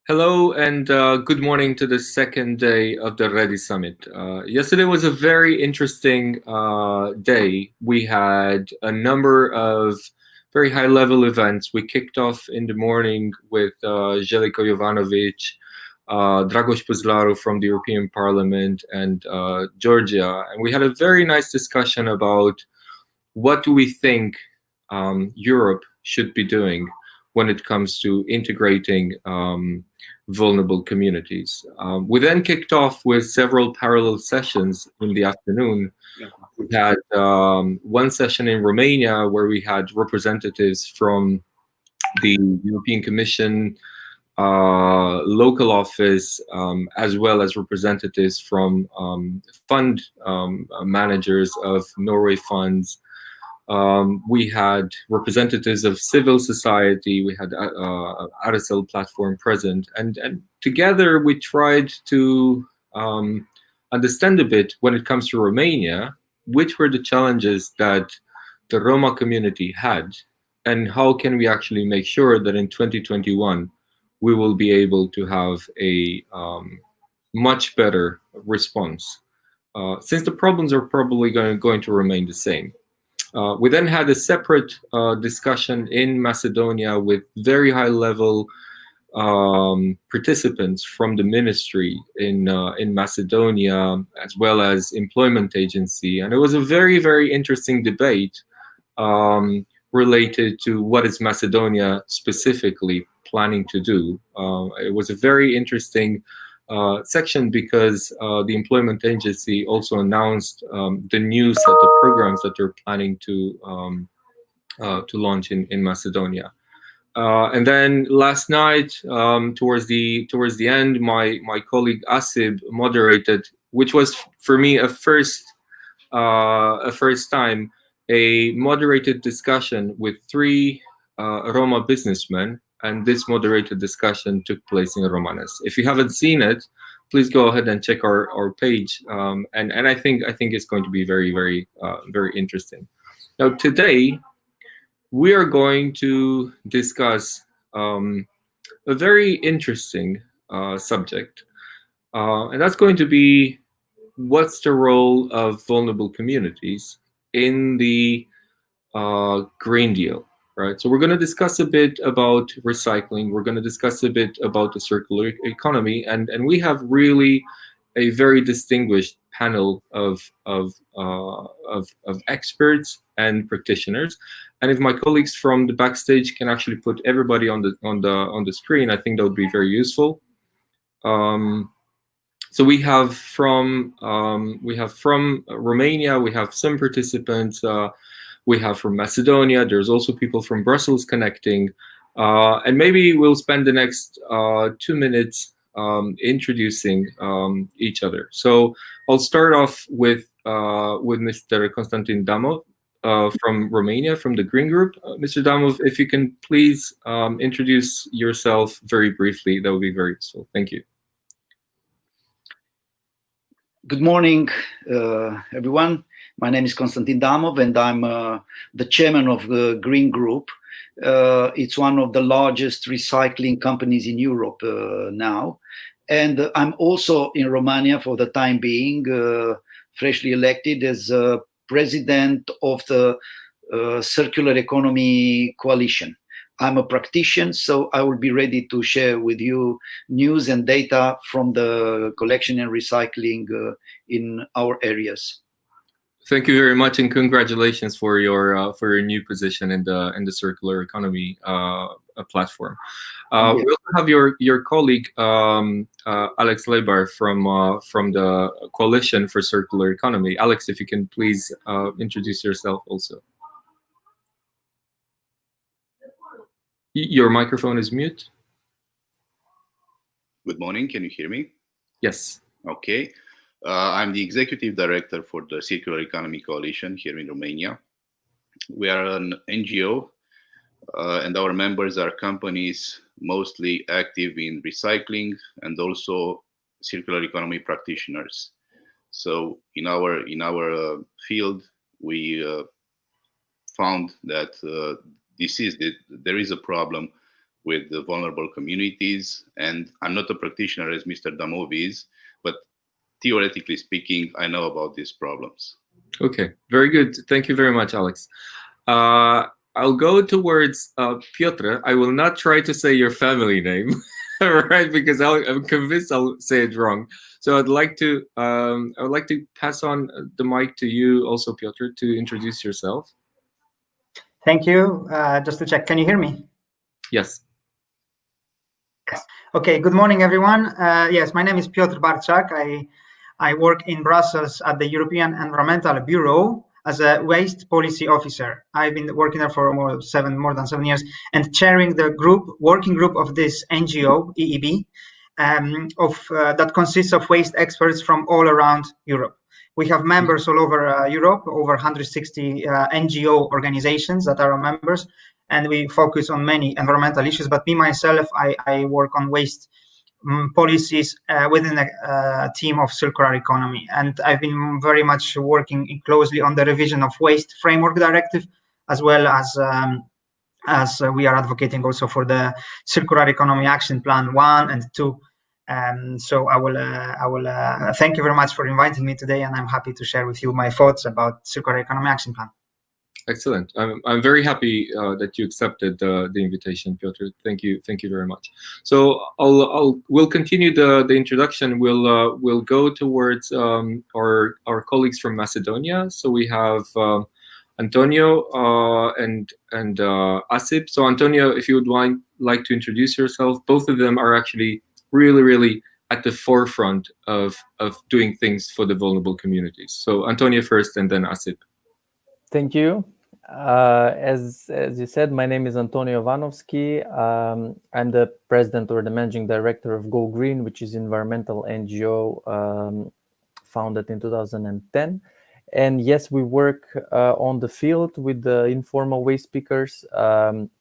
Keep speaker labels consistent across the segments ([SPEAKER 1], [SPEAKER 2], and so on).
[SPEAKER 1] Hello and good morning to the second day of the REDI Summit. Yesterday was a very interesting day. We had a number of very high-level events. We kicked off in the morning with Željko Jovanovic, Dragoš Puzlaru from the European Parliament, and Georgia. And we had a very nice discussion about what do we think Europe should be doing when it comes to integrating vulnerable communities. We then kicked off with several parallel sessions in the afternoon. We had one session in Romania where we had representatives from the European Commission, local office, as well as representatives from fund managers of Norway funds. We had representatives of civil society. We had RSL platform present, and together we tried to understand a bit when it comes to Romania, which were the challenges that the Roma community had, and how can we actually make sure that in 2021 we will be able to have a much better response, since the problems are probably going to remain the same. We then had a separate discussion in Macedonia with very high-level participants from the ministry in Macedonia, as well as employment agency, and it was a very, very interesting debate related to what is Macedonia specifically planning to do. It was a very interesting section because the employment agency also announced the new set of programs that they're planning to launch in Macedonia. And then last night, towards the end, my colleague Asib moderated, which was for me a first time, a moderated discussion with three Roma businessmen. And this moderated discussion took place in Romanes. If you haven't seen it, please go ahead and check our page. And I think it's going to be very, very, very interesting. Now today, we are going to discuss a very interesting subject, and that's going to be what's the role of vulnerable communities in the Green Deal. Right, so we're going to discuss a bit about recycling. We're going to discuss a bit about the circular economy, and we have really a very distinguished panel of experts and practitioners. And if my colleagues from the backstage can actually put everybody on the screen, I think that would be very useful. So we have from Romania, we have some participants. We have from Macedonia. There's also people from Brussels connecting. And maybe we'll spend the next 2 minutes introducing each other. So I'll start off with Mr. Constantin Damov from Romania, from the Green Group. Mr. Damov, if you can please introduce yourself very briefly, that would be very useful. Thank you.
[SPEAKER 2] Good morning, everyone. My name is Constantin Damov, and I'm the chairman of the Green Group. It's one of the largest recycling companies in Europe now. And I'm also in Romania for the time being, freshly elected as president of the Circular Economy Coalition. I'm a practitioner, so I will be ready to share with you news and data from the collection and recycling in our areas.
[SPEAKER 1] Thank you very much, and congratulations for your new position in the circular economy platform. We also have your colleague Alex Laibar from the Coalition for Circular Economy. Alex, if you can please introduce yourself also. Your microphone is mute.
[SPEAKER 3] Good morning. Can you hear me?
[SPEAKER 1] Yes.
[SPEAKER 3] Okay. I'm the executive director for the Circular Economy Coalition here in Romania. We are an NGO, and our members are companies mostly active in recycling and also circular economy practitioners. So in our field, we found that there is a problem with the vulnerable communities. And I'm not a practitioner as Mr. Damov is, but theoretically speaking, I know about these problems.
[SPEAKER 1] Okay, very good. Thank you very much, Alex. I'll go towards Piotr. I will not try to say your family name, right? Because I'm convinced I'll say it wrong. So I'd like to pass on the mic to you, also Piotr, to introduce yourself.
[SPEAKER 4] Thank you. Just to check, can you hear me?
[SPEAKER 1] Yes.
[SPEAKER 4] Yes. Okay. Good morning, everyone. Yes, my name is Piotr Barczak. I work in Brussels at the European Environmental Bureau as a waste policy officer. I've been working there for more than 7 years and chairing the working group of this NGO, EEB, that consists of waste experts from all around Europe. We have members all over Europe, over 160 NGO organizations that are our members, and we focus on many environmental issues. But me, myself, I work on waste policies within a team of circular economy. And I've been very much working closely on the revision of Waste Framework Directive, as well as we are advocating also for the Circular Economy Action Plan 1 and 2. So I will thank you very much for inviting me today, and I'm happy to share with you my thoughts about Circular Economy Action Plan.
[SPEAKER 1] Excellent. I'm very happy that you accepted the invitation, Piotr. Thank you very much. So we'll continue the introduction. We'll go towards our colleagues from Macedonia. So we have Antonio and Asib. So Antonio, if you would like to introduce yourself. Both of them are actually really at the forefront of doing things for the vulnerable communities. So Antonio first, and then Asib.
[SPEAKER 5] Thank you. As you said, my name is Antonio Jovanovski. I'm the president or the managing director of Go Green, which is an environmental NGO founded in 2010. And yes, we work on the field with the informal waste pickers,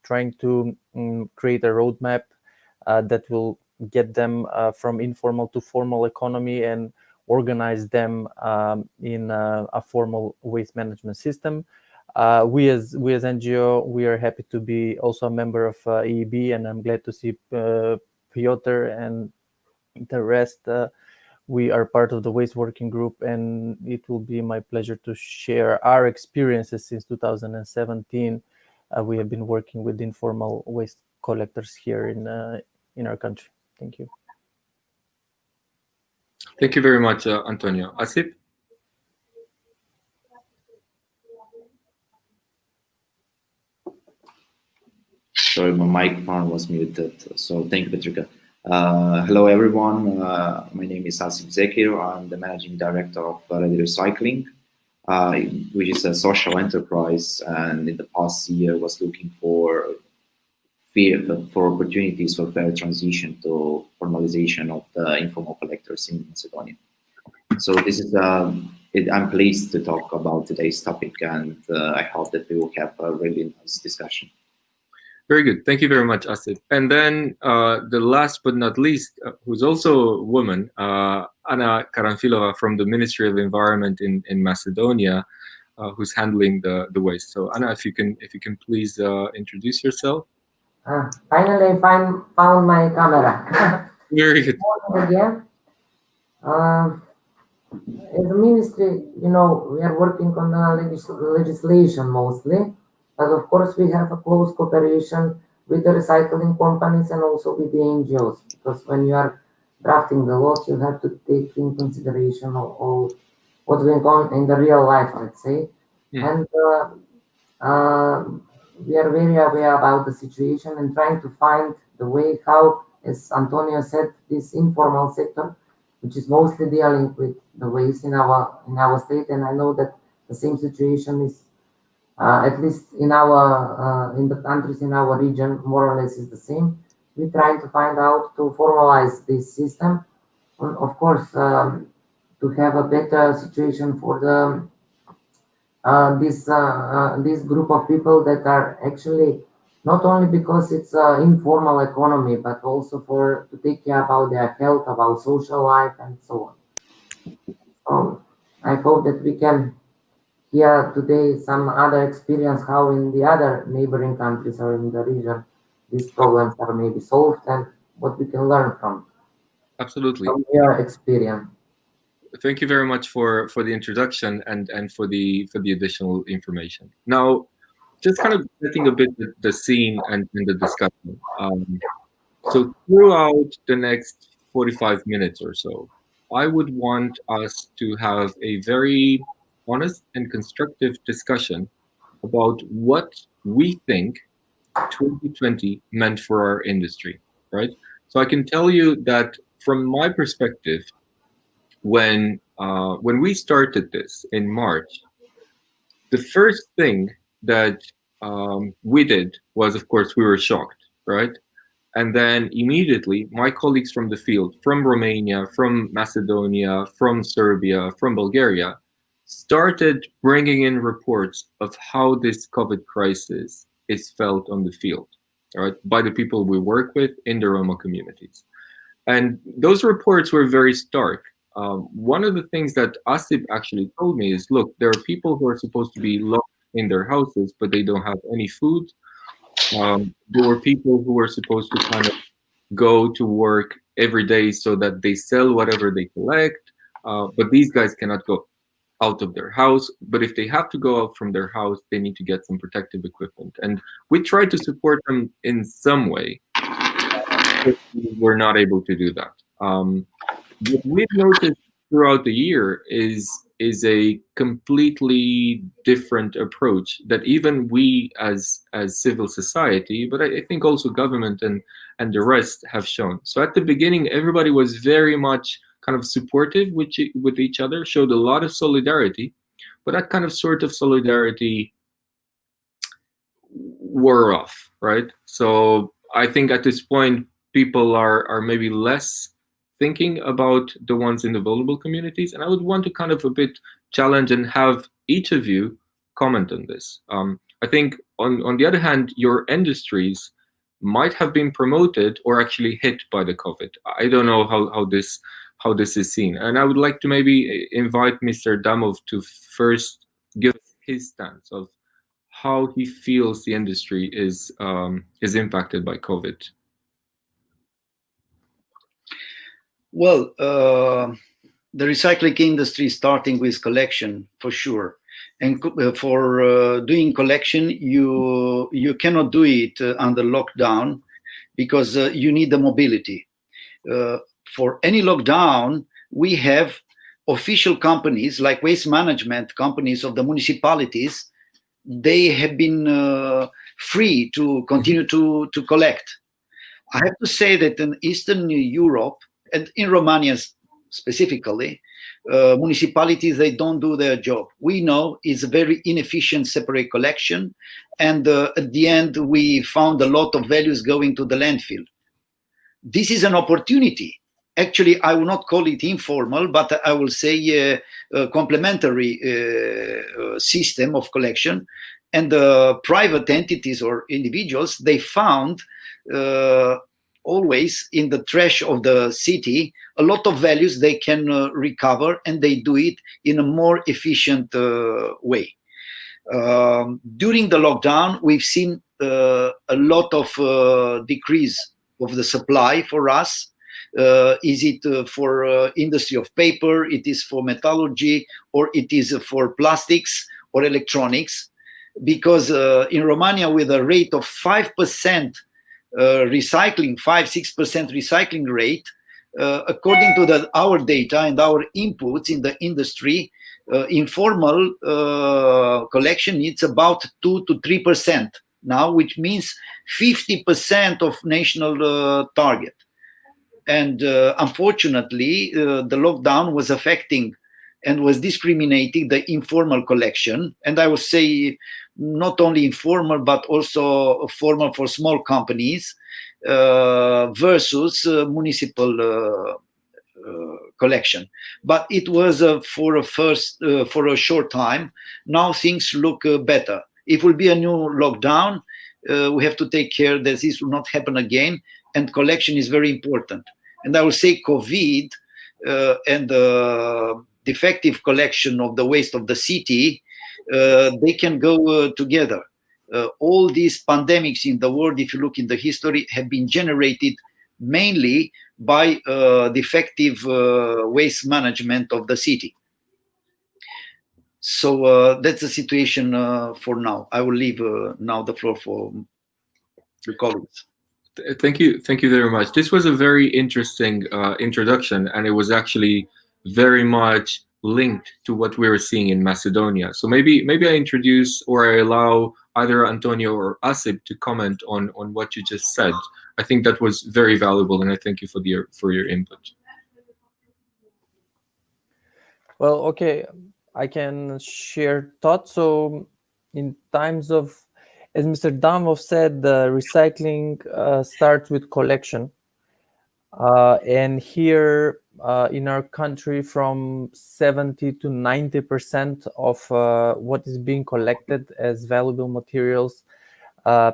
[SPEAKER 5] trying to create a roadmap that will get them from informal to formal economy and organize them in a formal waste management system. We as NGO, we are happy to be also a member of EEB, and I'm glad to see Piotr and the rest. We are part of the waste working group, and it will be my pleasure to share our experiences since 2017. We have been working with informal waste collectors here in our country. Thank you.
[SPEAKER 1] Thank you very much, Antonio. Asib?
[SPEAKER 6] Sorry, my microphone was muted. So thank you, Petrica. Hello, everyone. My name is Asib Zekir. I'm the managing director of REDI Recycling, which is a social enterprise, and in the past year was looking for opportunities for fair transition to formalization of the informal collectors in Macedonia. So this is I'm pleased to talk about today's topic, and I hope that we will have a really nice discussion.
[SPEAKER 1] Very good. Thank you very much, Asib. And then the last but not least, who's also a woman, Anna Karanfilova from the Ministry of Environment in Macedonia, who's handling the waste. So Anna, if you can please introduce yourself.
[SPEAKER 7] Finally, I found my camera.
[SPEAKER 1] Very good.
[SPEAKER 7] Again, as a ministry, we are working on legislation mostly, but of course we have a close cooperation with the recycling companies and also with the NGOs, because when you are drafting the laws, you have to take in consideration all what's going on in the real life, let's say. And we are very aware about the situation and trying to find the way how, as Antonio said, this informal sector, which is mostly dealing with the waste in our state, and I know that the same situation is at least in the countries in our region, more or less is the same. We're trying to find out to formalize this system, and of course to have a better situation for the this group of people that are actually not only because it's an informal economy, but also to take care about their health, about social life, and so on. I hope that we can hear today some other experience how in the other neighboring countries or in the region these problems are maybe solved and what we can learn from
[SPEAKER 1] Absolutely.
[SPEAKER 7] your experience.
[SPEAKER 1] Thank you very much for the introduction and for the additional information. Now, just kind of setting a bit the scene and the discussion. So throughout the next 45 minutes or so, I would want us to have a very honest and constructive discussion about what we think 2020 meant for our industry, right? So I can tell you that from my perspective, when we started this in March, the first thing that we did was, of course, we were shocked, right? And then immediately, my colleagues from the field, from Romania, from Macedonia, from Serbia, from Bulgaria, started bringing in reports of how this COVID crisis is felt on the field, right, by the people we work with in the Roma communities. And those reports were very stark. One of the things that Asib actually told me is, look, there are people who are supposed to be locked in their houses, but they don't have any food. There were people who were supposed to kind of go to work every day so that they sell whatever they collect, but these guys cannot go out of their house. But if they have to go out from their house, they need to get some protective equipment. And we tried to support them in some way, but we were not able to do that. What we've noticed throughout the year is a completely different approach that even we as civil society, but I think also government and the rest have shown. So at the beginning, everybody was very much kind of supportive with each other, showed a lot of solidarity, but that kind of sort of solidarity wore off, right? So I think at this point, people are maybe less thinking about the ones in the vulnerable communities. And I would want to kind of a bit challenge and have each of you comment on this. I think on the other hand, your industries might have been promoted or actually hit by the COVID. I don't know how this is seen. And I would like to maybe invite Mr. Damov to first give his stance of how he feels the industry is impacted by COVID.
[SPEAKER 2] Well, the recycling industry, starting with collection, for sure. And for doing collection, you cannot do it under lockdown because you need the mobility. For any lockdown, we have official companies like waste management companies of the municipalities. They have been free to continue to collect. I have to say that in Eastern Europe, and in Romania specifically, municipalities, they don't do their job. We know it's a very inefficient separate collection, and at the end we found a lot of values going to the landfill. This is an opportunity. Actually, I will not call it informal, but I will say a complementary system of collection. And private entities or individuals, they found always in the trash of the city a lot of values they can recover, and they do it in a more efficient way. During the lockdown, we've seen a lot of decrease of the supply for us. Is it for industry of paper, it is for metallurgy, or it is for plastics or electronics? Because in Romania, with a rate of 5% recycling, 5-6% recycling rate, according to our data and our inputs in the industry, informal collection needs about 2 to 3% now, which means 50% of national target. And unfortunately, the lockdown was affecting and was discriminating the informal collection. And I would say not only informal, but also formal for small companies versus municipal collection. But it was for a short time. Now things look better. It will be a new lockdown. We have to take care that this will not happen again. And collection is very important. And I will say COVID and defective collection of the waste of the city, they can go together. all these pandemics in the world, if you look in the history, have been generated mainly by defective waste management of the city. So that's the situation for now. I will leave now the floor for the colleagues.
[SPEAKER 1] Thank you very much. This was a very interesting introduction, and it was actually very much linked to what we were seeing in Macedonia. So maybe I introduce, or I allow either Antonio or Asib to comment on what you just said. I think that was very valuable, and I thank you for your input.
[SPEAKER 5] Well, okay, I can share thoughts. So in times of, as Mr. Damov said, the recycling starts with collection. And here in our country, from 70 to 90% of what is being collected as valuable materials,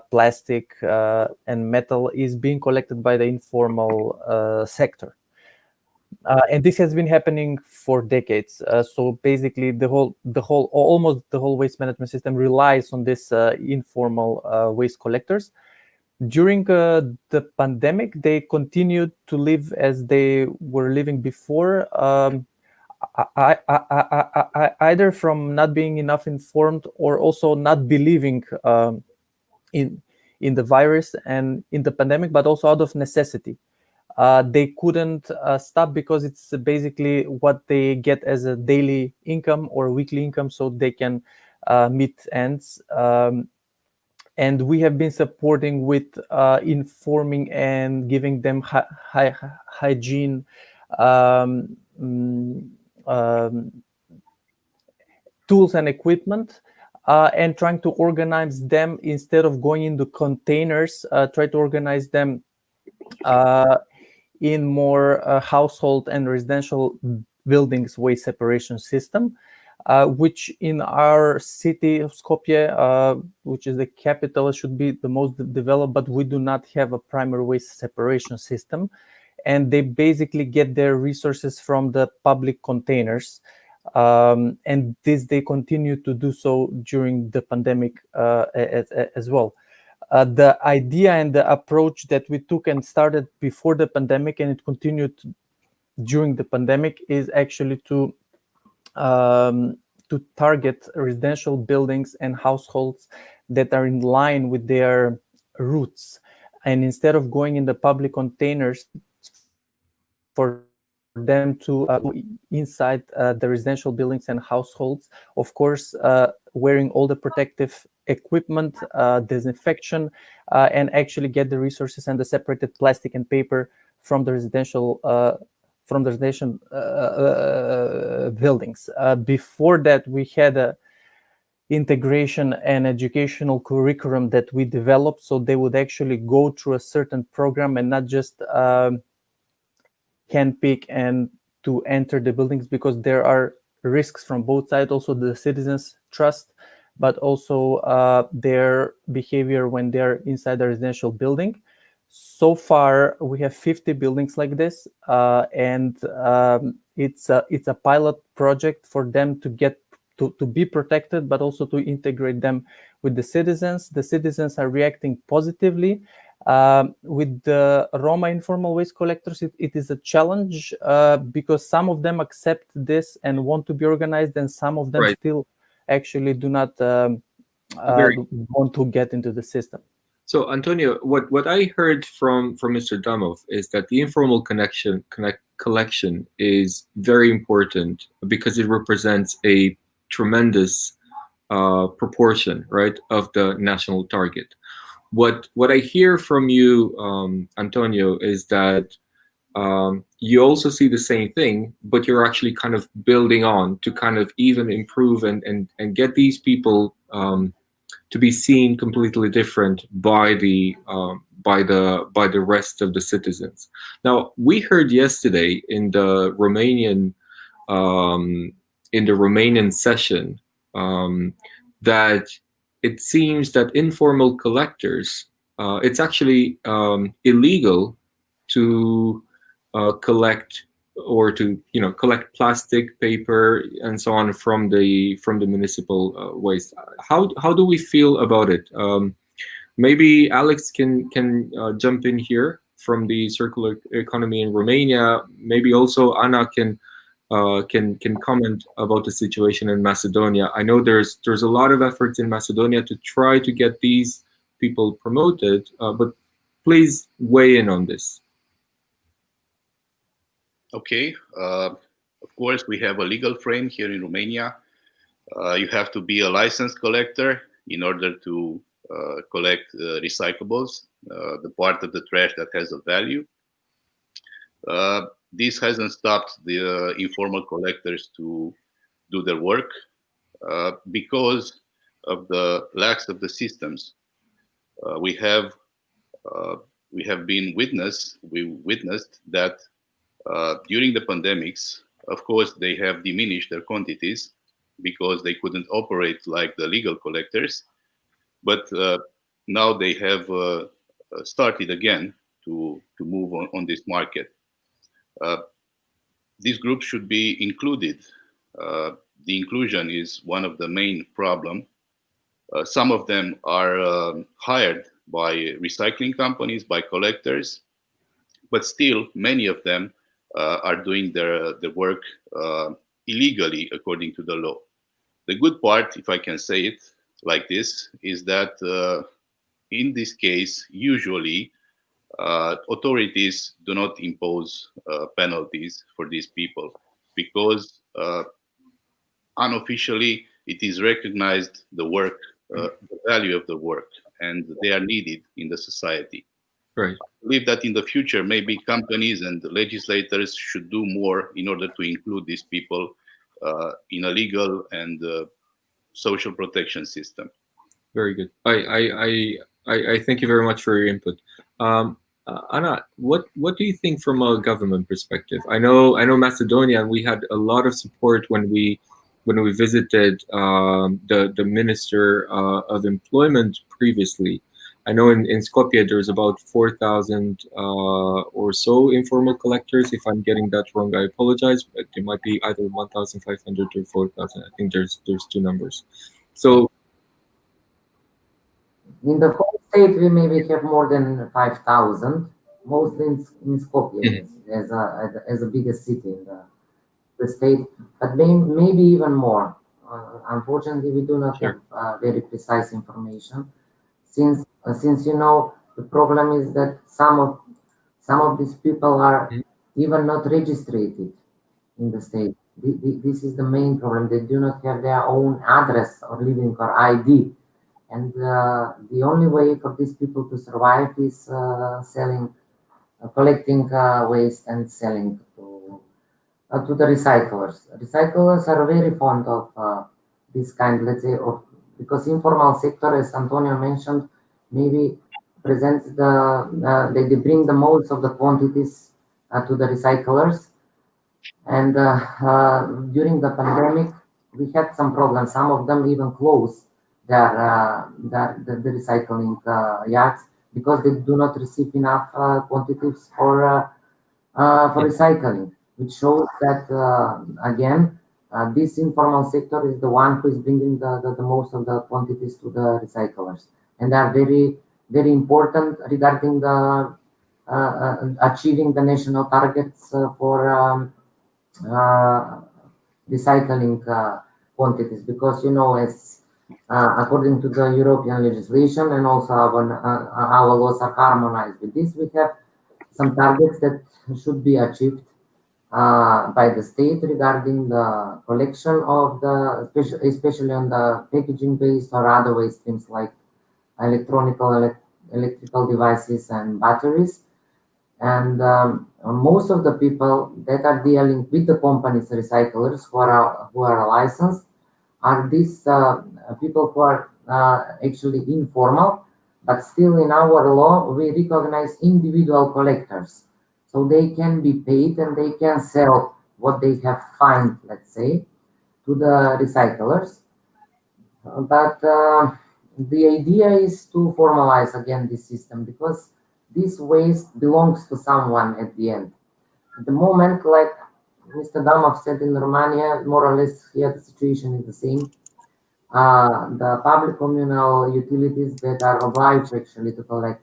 [SPEAKER 5] plastic and metal, is being collected by the informal sector. And this has been happening for decades. So basically, almost the whole waste management system relies on this informal waste collectors. During the pandemic, they continued to live as they were living before, either from not being enough informed or also not believing in the virus and in the pandemic, but also out of necessity. They couldn't stop because it's basically what they get as a daily income or weekly income, so they can meet ends. And we have been supporting with informing and giving them hygiene tools and equipment, and trying to organize them instead of going into containers, try to organize them in more household and residential buildings waste separation system, which in our city of Skopje, which is the capital, should be the most developed, but we do not have a primary waste separation system. And they basically get their resources from the public containers. And this they continue to do so during the pandemic as well. The idea and the approach that we took and started before the pandemic, and it continued during the pandemic, is actually to target residential buildings and households that are in line with their roots. And instead of going in the public containers, for them to inside the residential buildings and households, of course, wearing all the protective equipment, disinfection, and actually get the resources and the separated plastic and paper from the residential buildings. Before that, we had a integration and educational curriculum that we developed, so they would actually go through a certain program and not just handpick and to enter the buildings, because there are risks from both sides. Also the citizens' trust, but also their behavior when they're inside the residential building. So far, we have 50 buildings like this, and it's a pilot project for them to get to be protected, but also to integrate them with the citizens. The citizens are reacting positively. With the Roma informal waste collectors, it is a challenge because some of them accept this and want to be organized, and some of them still actually do not want to get into the system.
[SPEAKER 1] So, Antonio, what I heard from Mr. Damov is that the informal collection is very important because it represents a tremendous proportion, right, of the national target. What I hear from you, Antonio, is that you also see the same thing, but you're actually kind of building on to kind of even improve and get these people to be seen completely different by the rest of the citizens. Now, we heard yesterday in the Romanian session that it seems that informal collectors, it's actually illegal to collect or to collect plastic, paper, and so on from the municipal waste. How do we feel about it? Maybe Alex can jump in here from the circular economy in Romania. Maybe also Anna can comment about the situation in Macedonia. I know there's a lot of efforts in Macedonia to try to get these people promoted, but please weigh in on this.
[SPEAKER 3] Okay. Of course, we have a legal frame here in Romania. You have to be a licensed collector in order to collect recyclables, the part of the trash that has a value. This hasn't stopped the informal collectors to do their work because of the lacks of the systems. We witnessed that during the pandemics, of course, they have diminished their quantities because they couldn't operate like the legal collectors. But now they have started again to move on this market. These groups should be included. The inclusion is one of the main problems. Some of them are hired by recycling companies, by collectors, but still many of them are doing their work illegally according to the law. The good part, if I can say it like this, is that in this case, usually authorities do not impose penalties for these people because unofficially it is recognized the work, the value of the work, and they are needed in the society.
[SPEAKER 1] Right.
[SPEAKER 3] I believe that in the future, maybe companies and the legislators should do more in order to include these people in a legal and social protection system.
[SPEAKER 1] Very good. I thank you very much for your input. Anna, what do you think from a government perspective? I know Macedonia, and we had a lot of support when we visited the Minister of Employment previously. I know in Skopje there's about 4,000 or so informal collectors. If I'm getting that wrong, I apologize. But it might be either 1,500 or 4,000. I think there's two numbers. So
[SPEAKER 7] in the whole state, we maybe have more than 5,000, mostly in Skopje, as a biggest city in the state, but maybe even more. Unfortunately, we do not have very precise information, since the problem is that some of these people are even not registered in the state. This is the main problem. They do not have their own address or living or ID. And the only way for these people to survive is collecting waste and selling to the recyclers. Recyclers are very fond of this kind, let's say, because informal sector, as Antonio mentioned, maybe presents they bring the most of the quantities to the recyclers. And during the pandemic, we had some problems. Some of them even closed the recycling yards because they do not receive enough quantities for recycling, which shows that again this informal sector is the one who is bringing the most of the quantities to the recyclers, and they are very, very important regarding the achieving the national targets for recycling quantities, because as according to the European legislation, and also our laws are harmonized with this, we have some targets that should be achieved by the state regarding the collection of especially on the packaging based or other waste streams like electrical devices and batteries. And most of the people that are dealing with the companies, recyclers who are licensed, are these people who are actually informal, but still in our law we recognize individual collectors, so they can be paid and they can sell what they have found, let's say, to the recyclers. But the idea is to formalize again this system, because this waste belongs to someone at the end. At the moment, like Mr. Damov said, in Romania, more or less here the situation is the same. The public communal utilities that are obliged actually to collect,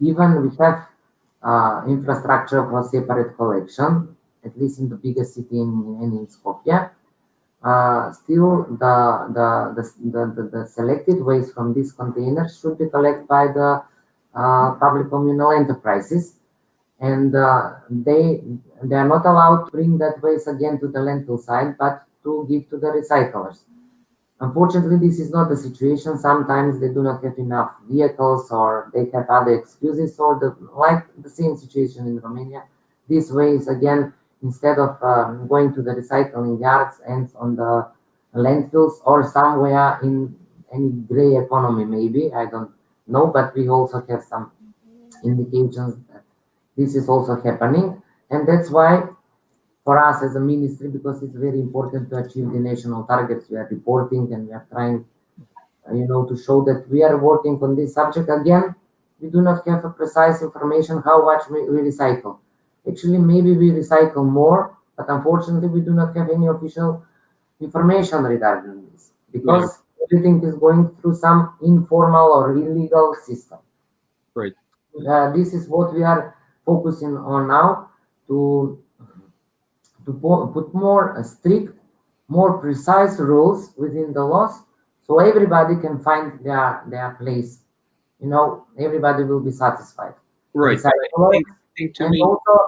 [SPEAKER 7] even we have infrastructure for separate collection, at least in the biggest city in Skopje. Still, the selected waste from these containers should be collected by the public communal enterprises, and they are not allowed to bring that waste again to the landfill site, but to give to the recyclers. Unfortunately, this is not the situation. Sometimes they do not have enough vehicles, or they have other excuses, or like the same situation in Romania. This waste again, instead of going to the recycling yards, ends on the landfills or somewhere in any gray economy, maybe, I don't know, but we also have some indications that this is also happening. And that's why for us as a ministry, because it's very important to achieve the national targets, we are reporting and we are trying, to show that we are working on this subject. Again, we do not have a precise information how much we recycle. Actually, maybe we recycle more, but unfortunately, we do not have any official information regarding this, because everything is going through some informal or illegal system.
[SPEAKER 1] Right.
[SPEAKER 7] This is what we are focusing on now, to put more strict, more precise rules within the laws, so everybody can find their place. Everybody will be satisfied.
[SPEAKER 1] Right.
[SPEAKER 7] And also,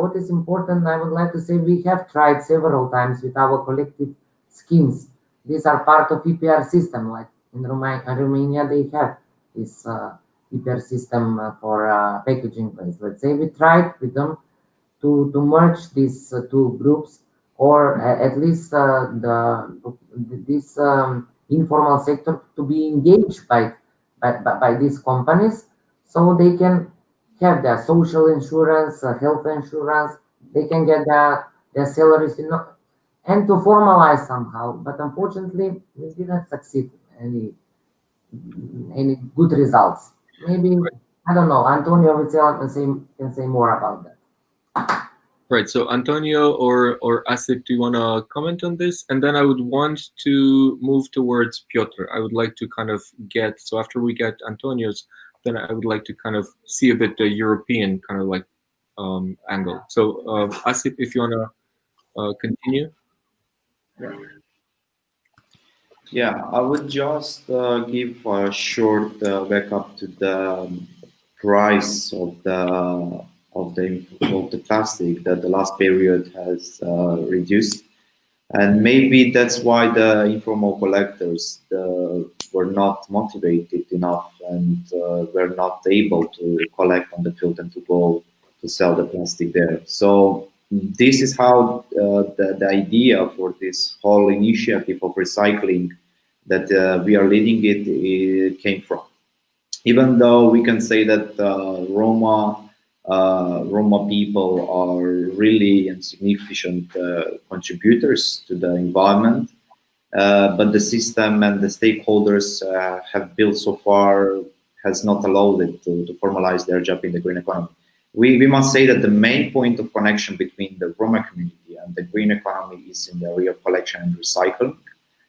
[SPEAKER 7] what is important, I would like to say, we have tried several times with our collective schemes. These are part of EPR system, like in Romania they have this EPR system for packaging waste. Let's say we tried with them to merge these two groups, or at least this informal sector to be engaged by these companies, so they can have their social insurance, health insurance, they can get their salaries, and to formalize somehow. But unfortunately, we didn't succeed any good results. Maybe, I don't know, Antonio can say more about that.
[SPEAKER 1] Right. So Antonio or Asib, do you want to comment on this? And then I would want to move towards Piotr. I would like to kind of so after we get Antonio's, then I would like to kind of see a bit the European kind of like angle. So Asib, if you want to continue.
[SPEAKER 6] Yeah, I would just give a short backup to the price of the plastic that the last period has reduced, and maybe that's why the informal collectors were not motivated enough and were not able to collect on the field and to go to sell the plastic there. So this is how the idea for this whole initiative of recycling that we are leading it came from. Even though we can say that Roma people are really insignificant contributors to the environment, but the system and the stakeholders have built so far has not allowed it to formalize their job in the green economy. We must say that the main point of connection between the Roma community and the green economy is in the area of collection and recycling.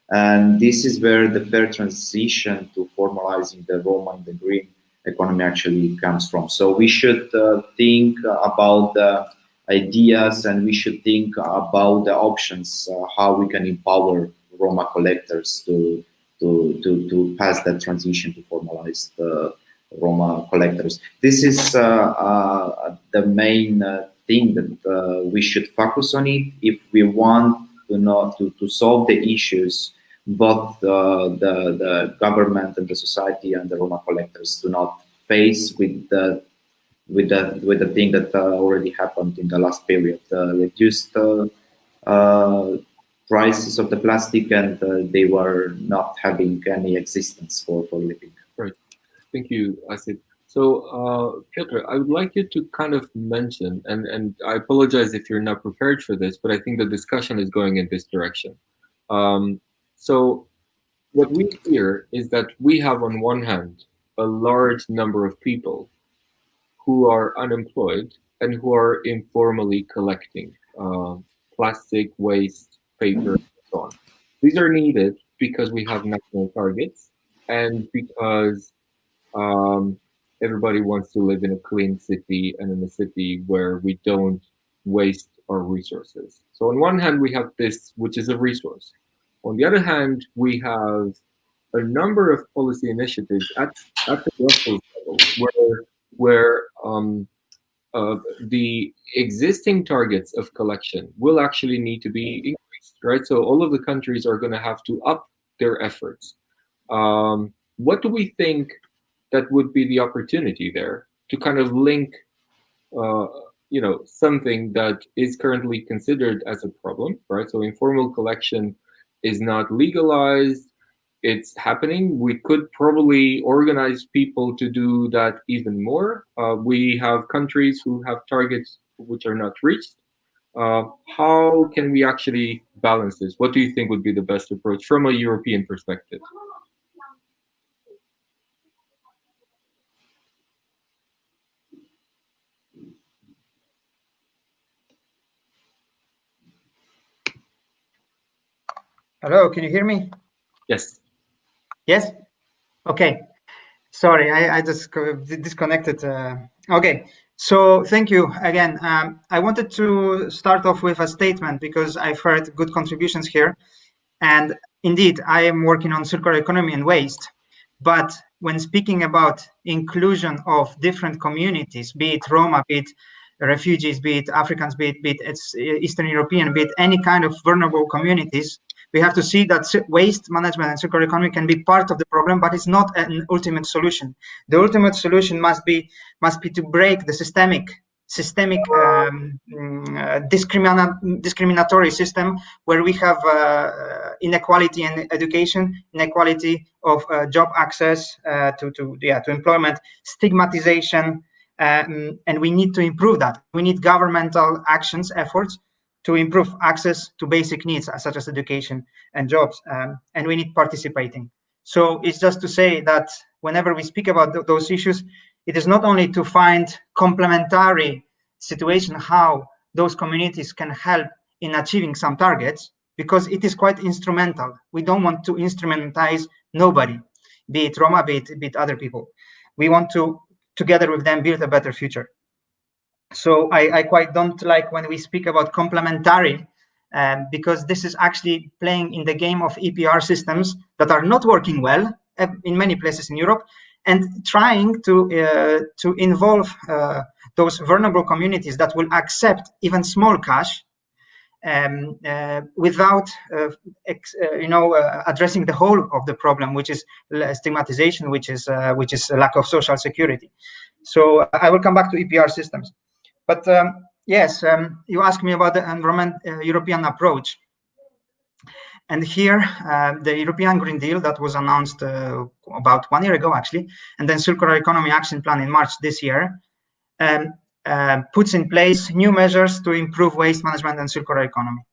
[SPEAKER 6] And this is where the fair transition to formalizing the Roma and the green economy actually comes from. So we should think about the ideas, and we should think about the options, how we can empower Roma collectors to pass that transition to formalize the Roma collectors. This is the main thing that we should focus on it if we want to solve the issues. Both the government and the society and the Roma collectors do not face with the thing that already happened in the last period, reduced prices of the plastic, and they were not having any existence for living.
[SPEAKER 1] Right. Thank you, Asib. So, Piotr, I would like you to kind of mention, and I apologize if you're not prepared for this, but I think the discussion is going in this direction. So what we hear is that we have on one hand a large number of people who are unemployed and who are informally collecting. plastic waste, paper, and so on. These are needed because we have national targets and because everybody wants to live in a clean city and in a city where we don't waste our resources. So on one hand, we have this, which is a resource. On the other hand, we have a number of policy initiatives at the Brussels level where the existing targets of collection will actually need to be increased, right? So all of the countries are going to have to up their efforts. What do we think that would be the opportunity there to kind of link, something that is currently considered as a problem, right? So informal collection is not legalized. It's happening. We could probably organize people to do that even more. We have countries who have targets which are not reached. How can we actually balance this? What do you think would be the best approach from a European perspective?
[SPEAKER 4] Hello, can you hear me?
[SPEAKER 1] Yes.
[SPEAKER 4] Yes? Okay. Sorry, I just disconnected. Okay, so thank you again. I wanted to start off with a statement because I've heard good contributions here. And indeed, I am working on circular economy and waste. But when speaking about inclusion of different communities, be it Roma, be it refugees, be it Africans, be it Eastern European, be it any kind of vulnerable communities, we have to see that waste management and circular economy can be part of the problem, but it's not an ultimate solution. The ultimate solution must be to break the systemic discriminatory system where we have inequality in education, inequality of job access to employment, stigmatization, and we need to improve that. We need governmental actions, efforts to improve access to basic needs such as education and jobs, and we need participating. So it's just to say that whenever we speak about those issues, it is not only to find complementary situation how those communities can help in achieving some targets, because it is quite instrumental. We don't want to instrumentalize nobody, be it Roma, be it other people. We want to, together with them, build a better future. So I quite don't like when we speak about complementary, because this is actually playing in the game of EPR systems that are not working well in many places in Europe, and trying to involve those vulnerable communities that will accept even small cash without addressing the whole of the problem, which is stigmatization, which is a lack of social security. So I will come back to EPR systems. But yes, you asked me about the European approach. And here, the European Green Deal that was announced about 1 year ago, actually, and then Circular Economy Action Plan in March this year, puts in place new measures to improve waste management and circular economy.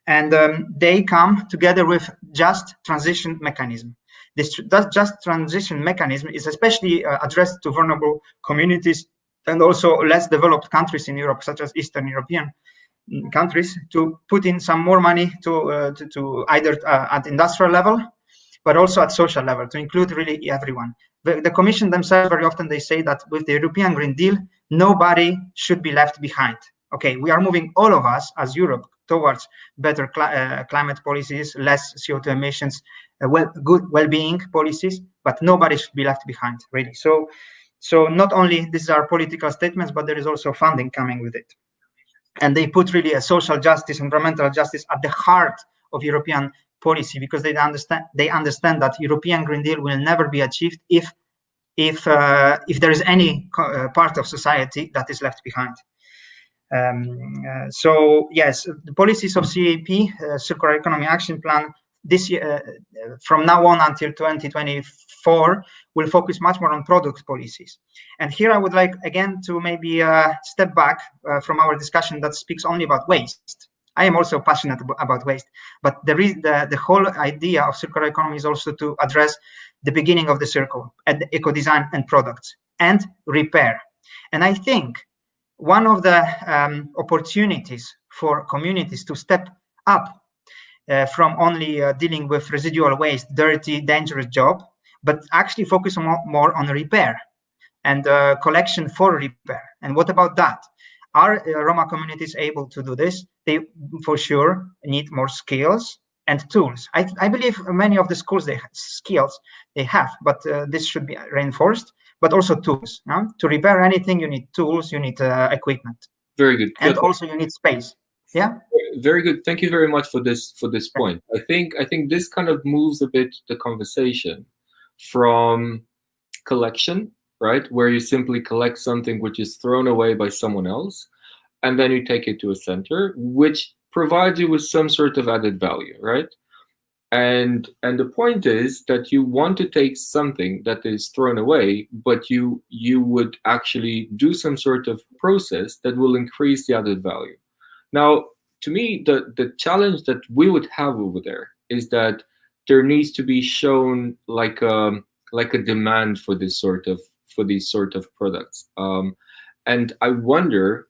[SPEAKER 4] And they come together with just transition mechanism. This just transition mechanism is especially addressed to vulnerable communities and also less developed countries in Europe, such as Eastern European countries, to put in some more money to either at industrial level, but also at social level, to include really everyone. The Commission themselves, very often they say that with the European Green Deal, nobody should be left behind. Okay, we are moving all of us as Europe towards better climate policies, less CO2 emissions, good well-being policies, but nobody should be left behind, really. So not only these are political statements, but there is also funding coming with it. And they put really a social justice, environmental justice at the heart of European policy, because they understand that European Green Deal will never be achieved if there is any part of society that is left behind. So yes, the policies of CAP, Circular Economy Action Plan, this year, from now on until 2024, will focus much more on product policies. And here I would like again to maybe step back from our discussion that speaks only about waste. I am also passionate about waste, but the whole idea of circular economy is also to address the beginning of the circle at the eco-design and products and repair. And I think one of the opportunities for communities to step up from only dealing with residual waste, dirty, dangerous job, but actually focus more on repair and collection for repair. And what about that? Are Roma communities able to do this? They for sure need more skills and tools. I believe many of the skills they have, but this should be reinforced, but also tools. To repair anything, you need tools, you need equipment.
[SPEAKER 1] Very good.
[SPEAKER 4] And also you need space. Yeah.
[SPEAKER 1] Very good. Thank you very much for this point. I think this kind of moves a bit the conversation from collection, right, where you simply collect something which is thrown away by someone else, and then you take it to a center, which provides you with some sort of added value, right? And the point is that you want to take something that is thrown away, but you would actually do some sort of process that will increase the added value. Now, to me, the challenge that we would have over there is that there needs to be shown like a demand for these sort of products, and I wonder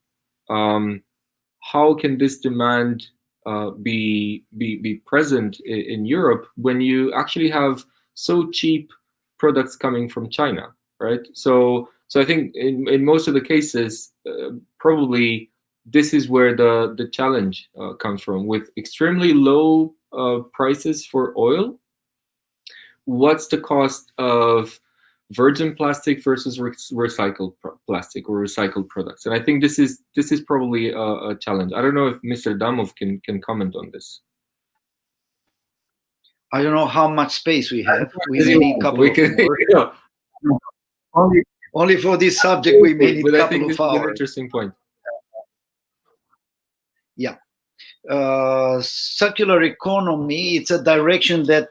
[SPEAKER 1] how can this demand be present in Europe when you actually have so cheap products coming from China, right? So I think in most of the cases, probably this is where the challenge comes from, with extremely low prices for oil. What's the cost of virgin plastic versus recycled plastic or recycled products? And I think this is probably a challenge. I don't know if Mr. Damov can comment on this.
[SPEAKER 2] I don't know how much space we have. We may need a couple of more. Only for this subject we may need a couple of hours.
[SPEAKER 1] An interesting point.
[SPEAKER 2] Yeah. Circular economy, it's a direction that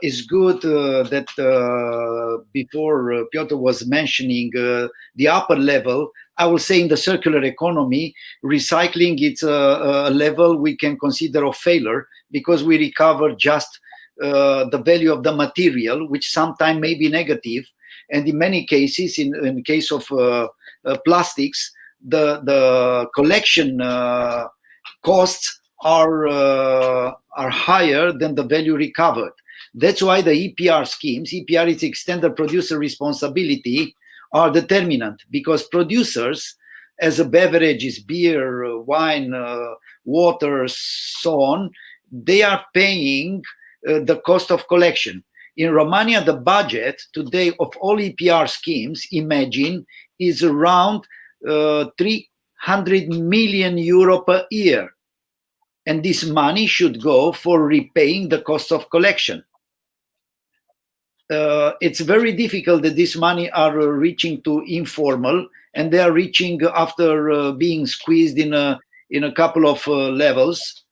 [SPEAKER 2] is good, that before Piotr was mentioning the upper level. I will say in the circular economy, recycling, it's a level we can consider a failure, because we recover just the value of the material, which sometimes may be negative. And in many cases, in case of plastics, the collection costs are higher than the value recovered. That's why the EPR schemes, EPR is extended producer responsibility, are determinant, because producers, as a beverages, beer, wine, water, so on, they are paying the cost of collection. In Romania, the budget today of all EPR schemes, imagine, is around 300 million euro per year. And this money should go for repaying the cost of collection. It's very difficult that this money are reaching to informal, and they are reaching after being squeezed in a couple of levels.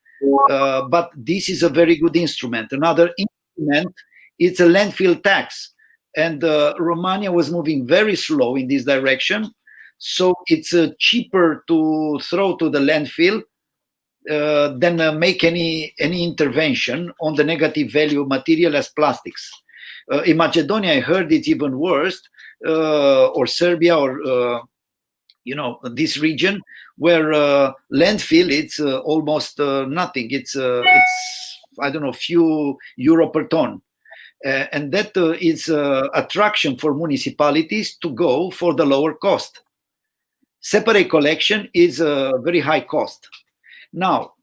[SPEAKER 2] But this is a very good instrument. Another instrument, it's a landfill tax. And Romania was moving very slow in this direction. So it's cheaper to throw to the landfill than make any intervention on the negative value material as plastics. In Macedonia, I heard it's even worse, or Serbia, or this region, where landfill, it's almost nothing. It's I don't know, few euro per ton, and that is attraction for municipalities to go for the lower cost. Separate collection is a very high cost. Now,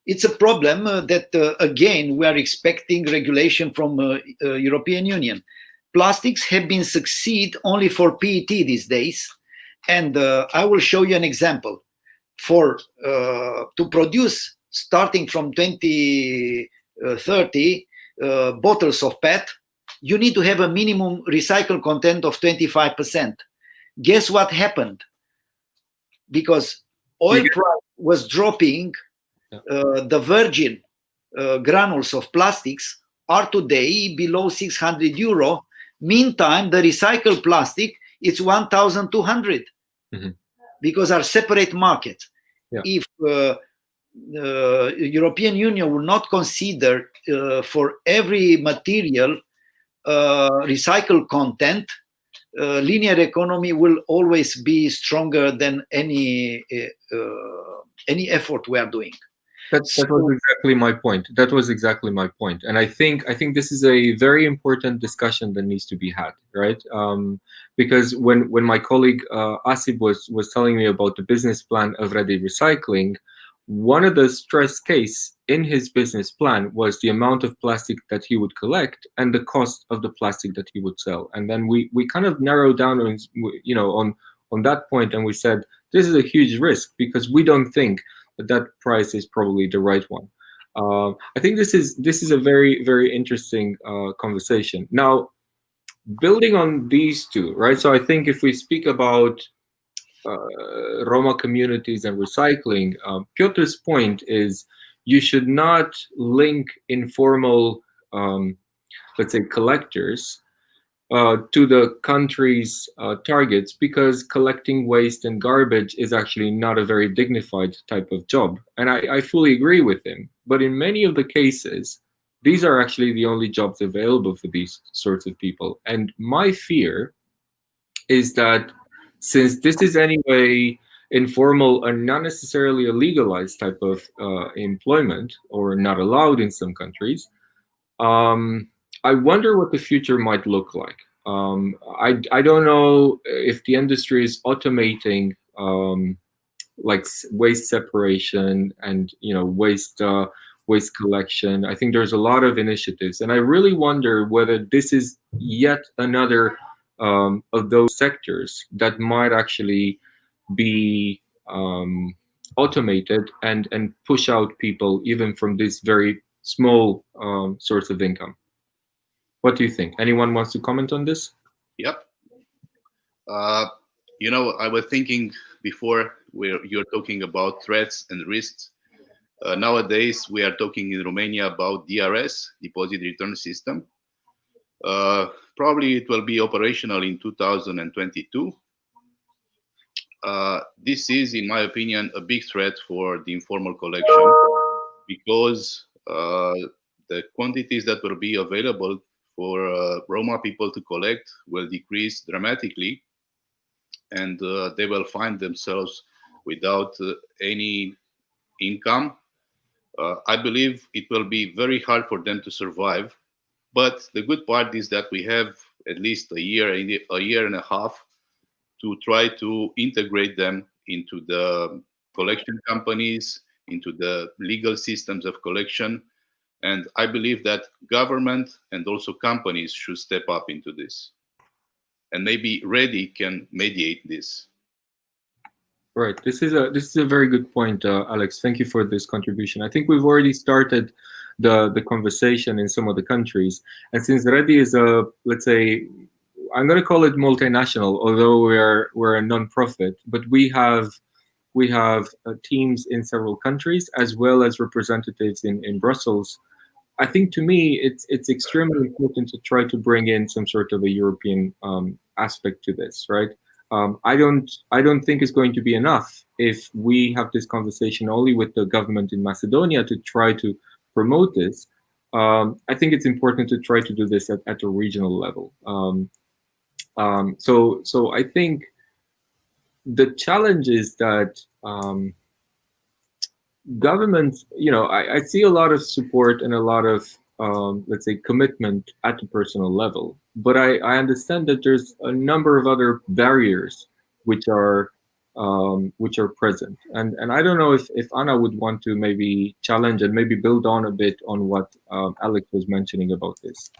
[SPEAKER 2] it's a problem that, again, we are expecting regulation from European Union. Plastics have been succeed only for PET these days. And I will show you an example. To produce, starting from 2030, bottles of PET, you need to have a minimum recycled content of 25%. Guess what happened? Because oil price was dropping, the virgin granules of plastics are today below 600 euro. Meantime, the recycled plastic is 1,200, because our separate market. Yeah. If European Union will not consider for every material recycled content, linear economy will always be stronger than any effort we are doing.
[SPEAKER 1] That was exactly my point. That was exactly my point. And I think this is a very important discussion that needs to be had, right? Because when my colleague Asib was telling me about the business plan of REDI Recycling, one of the stress case in his business plan was the amount of plastic that he would collect and the cost of the plastic that he would sell. And then we kind of narrowed down on, you know, on that point, and we said this is a huge risk because we don't think that price is probably the right one. I think this is a very, very interesting conversation. Now, building on these two, right? So I think if we speak about Roma communities and recycling, Piotr's point is you should not link informal, let's say, collectors to the country's targets, because collecting waste and garbage is actually not a very dignified type of job. And I fully agree with him. But in many of the cases, these are actually the only jobs available for these sorts of people. And my fear is that since this is anyway informal and not necessarily a legalized type of employment, or not allowed in some countries, I wonder what the future might look like. I don't know if the industry is automating like waste separation and, you know, waste collection. I think there's a lot of initiatives, and I really wonder whether this is yet another of those sectors that might actually be automated and push out people even from this very small source of income. What do you think? Anyone wants to comment on this?
[SPEAKER 3] Yep. You know, I was thinking before you're talking about threats and risks. Nowadays, we are talking in Romania about DRS, deposit return system. Probably it will be operational in 2022. This is, in my opinion, a big threat for the informal collection, because the quantities that will be available for Roma people to collect will decrease dramatically, and they will find themselves without any income. I believe it will be very hard for them to survive. But the good part is that we have at least a year and a half to try to integrate them into the collection companies, into the legal systems of collection. And I believe that government and also companies should step up into this. And maybe REDI can mediate this.
[SPEAKER 1] Right. This is a very good point, Alex. Thank you for this contribution. I think we've already started the conversation in some of the countries, and since REDI is a, let's say, I'm going to call it multinational, although we're a non-profit, but we have teams in several countries as well as representatives in Brussels. I think, to me, it's extremely important to try to bring in some sort of a European aspect to this, right? I don't think it's going to be enough if we have this conversation only with the government in Macedonia to try to promote this. I think it's important to try to do this at a regional level. So I think the challenge is that governments, you know, I see a lot of support and a lot of let's say commitment at the personal level, but I understand that there's a number of other barriers which are present, and I don't know if Anna would want to maybe challenge and maybe build on a bit on what Alex was mentioning about this.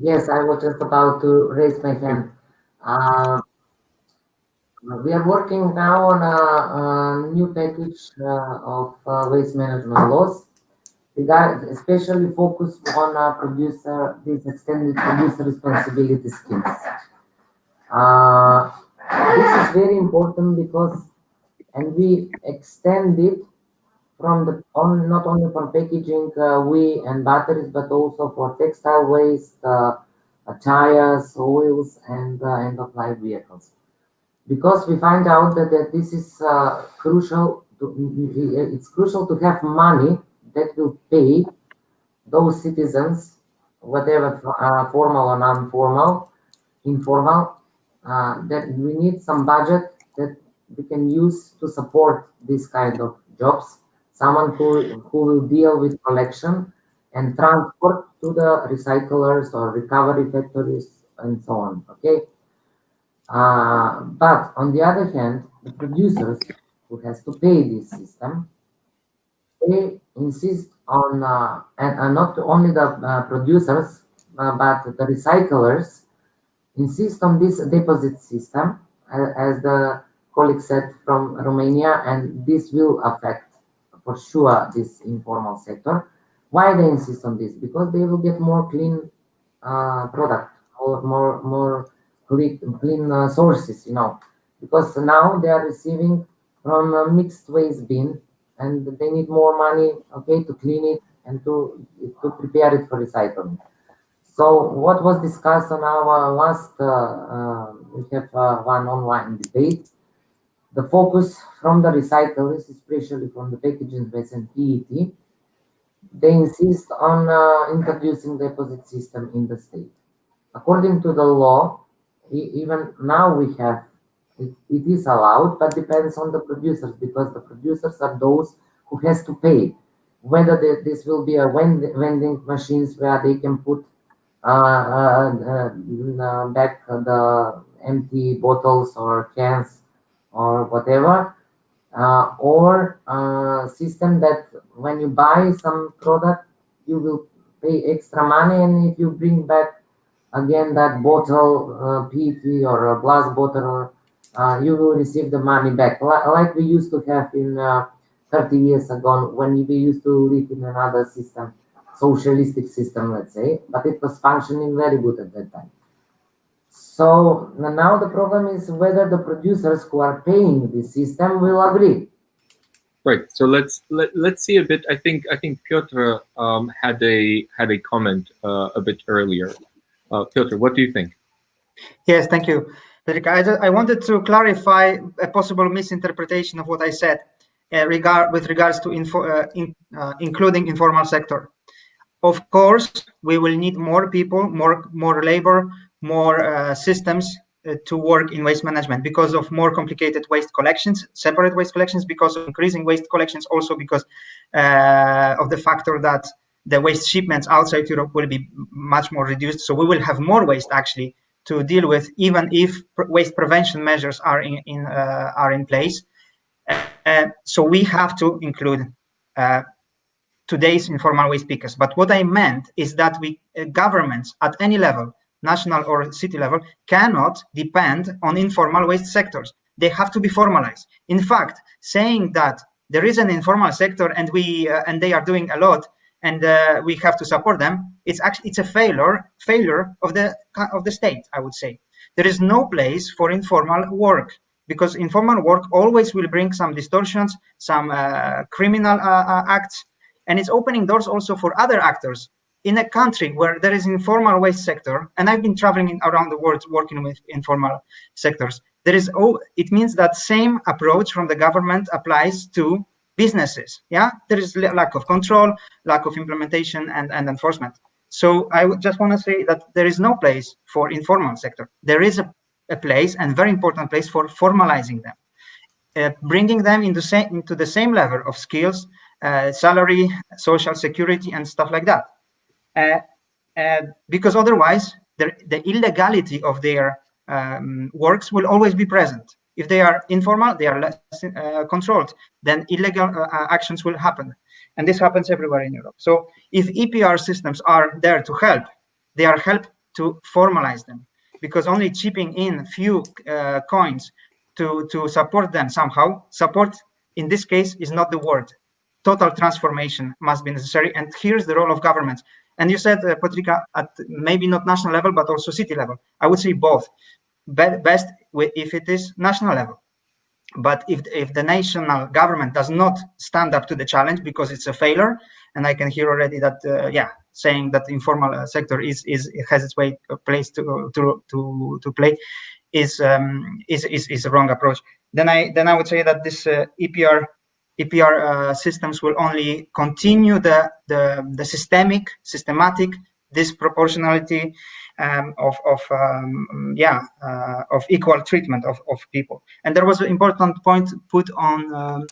[SPEAKER 7] Yes, I was just about to raise my hand. We are working now on a new package of waste management laws, especially focused on these extended producer responsibility schemes. This is very important because, and we extend it from not only for packaging and batteries, but also for textile waste, tires, oils, and end-of-life vehicles. Because we find out that this is crucial. It's crucial to have money that will pay those citizens whatever formal or non-formal, informal, that we need some budget that we can use to support this kind of jobs. Someone who will deal with collection and transport to the recyclers or recovery factories and so on. Okay. But on the other hand, the producers who has to pay this system, they insist on, and not only the producers, but the recyclers insist on this deposit system, as the colleague said from Romania, and this will affect for sure this informal sector. Why they insist on this? Because they will get more clean product or more clean sources, you know, because now they are receiving from a mixed waste bin, and they need more money, okay, to clean it and to prepare it for recycling. So what was discussed on our last, we have one online debate. The focus from the recyclers, especially from the packaging waste and PET, they insist on introducing deposit system in the state. According to the law, even now we have, it is allowed, but depends on the producers, because the producers are those who has to pay. Whether this will be a vending machines where they can put back the empty bottles or cans or whatever, or system that when you buy some product, you will pay extra money, and if you bring back again that bottle, PET or a glass bottle, you will receive the money back, like we used to have in 30 years ago when we used to live in another system, socialistic system, let's say, but it was functioning very good at that time. So now the problem is whether the producers who are paying this system will agree.
[SPEAKER 1] Right. So let's see a bit. I think Piotr had a comment a bit earlier. Piotr, what do you think?
[SPEAKER 4] Yes, thank you, Petrica. I wanted to clarify a possible misinterpretation of what I said with regards to including informal sector. Of course, we will need more people, more labor, more systems to work in waste management because of more complicated waste collections, separate waste collections, because of increasing waste collections, also because of the factor that the waste shipments outside Europe will be much more reduced. So we will have more waste actually to deal with, even if waste prevention measures are in place. So we have to include today's informal waste pickers. But what I meant is that governments at any level, national or city level, cannot depend on informal waste sectors. They have to be formalized. In fact, saying that there is an informal sector and they are doing a lot and we have to support them, it's a failure of the state, I would say. There is no place for informal work, because informal work always will bring some distortions, some criminal acts, and it's opening doors also for other actors. In a country where there is informal waste sector, and I've been traveling around the world working with informal sectors, it means that same approach from the government applies to businesses. Yeah, there is lack of control, lack of implementation and enforcement. So I just want to say that there is no place for informal sector. There is a place, and very important place, for formalizing them, bringing them into the same level of skills, salary, social security, and stuff like that. Because otherwise, the illegality of their works will always be present. If they are informal, they are less controlled, then illegal actions will happen. And this happens everywhere in Europe. So if EPR systems are there to help, they are help to formalize them, because only chipping in few coins to support them somehow, support in this case is not the word. Total transformation must be necessary. And here's the role of governments. And you said, Petrica, at maybe not national level, but also city level. I would say both. Best if it is national level. But if the national government does not stand up to the challenge because it's a failure, and I can hear already that, saying that the informal sector has its place to play is a wrong approach. Then I would say that this EPR systems will only continue the systematic disproportionality of equal treatment of people. And there was an important point put on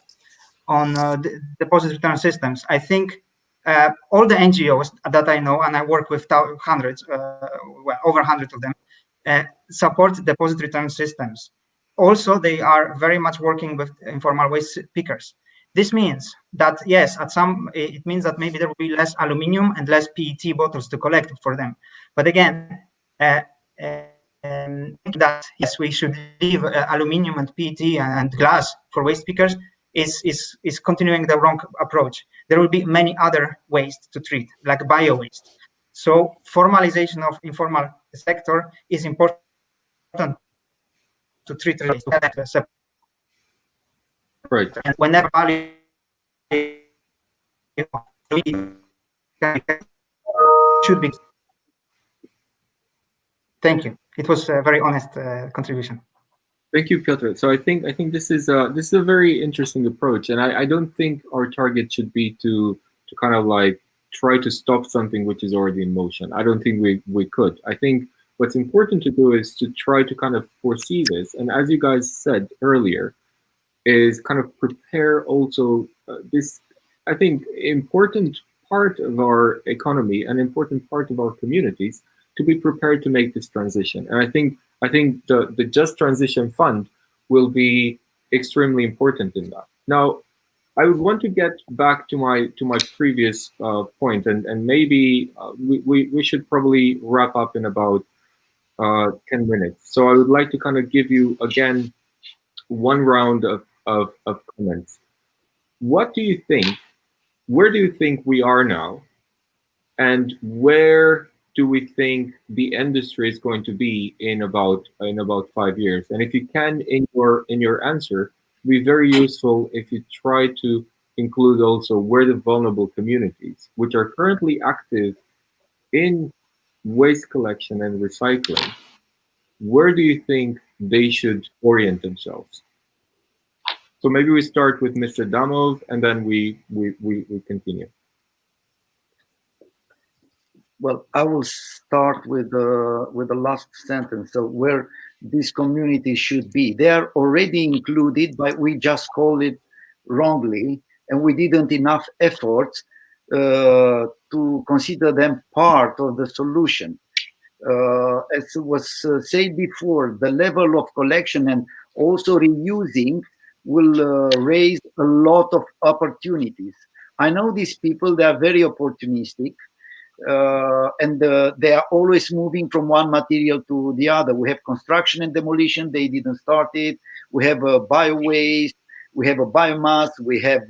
[SPEAKER 4] deposit return systems. I think all the NGOs that I know, and I work with hundreds, over 100 of them, support deposit return systems. Also, they are very much working with informal waste pickers. This means that, yes, it means that maybe there will be less aluminium and less PET bottles to collect for them. But again, that yes, we should leave aluminium and PET and glass for waste pickers is continuing the wrong approach. There will be many other waste to treat, like bio-waste. So formalization of informal sector is important to treat waste.
[SPEAKER 1] Right.
[SPEAKER 4] And whenever should be. Thank you. It was a very honest contribution.
[SPEAKER 1] Thank you, Piotr. So I think this is a very interesting approach, and I don't think our target should be to kind of like try to stop something which is already in motion. I don't think we could. I think what's important to do is to try to kind of foresee this, and as you guys said earlier, is kind of prepare also this, I think, important part of our economy, an important part of our communities, to be prepared to make this transition. And I think the Just Transition Fund will be extremely important in that. Now, I would want to get back to my previous point, and maybe we should probably wrap up in about 10 minutes. So I would like to kind of give you again one round of comments. What do you think? Where do you think we are now, and where do we think the industry is going to be in about 5 years? And if you can, in your answer, it'd be very useful if you try to include also where the vulnerable communities, which are currently active in waste collection and recycling, where do you think they should orient themselves? So maybe we start with Mr. Damov, and then we continue.
[SPEAKER 2] Well, I will start with the last sentence. So where these communities should be, they are already included, but we just call it wrongly, and we didn't enough effort to consider them part of the solution. As was said before, the level of collection and also reusing will raise a lot of opportunities. I know these people, they are very opportunistic. And they are always moving from one material to the other. We have construction and demolition, they didn't start it. We have bio-waste, we have a biomass, we have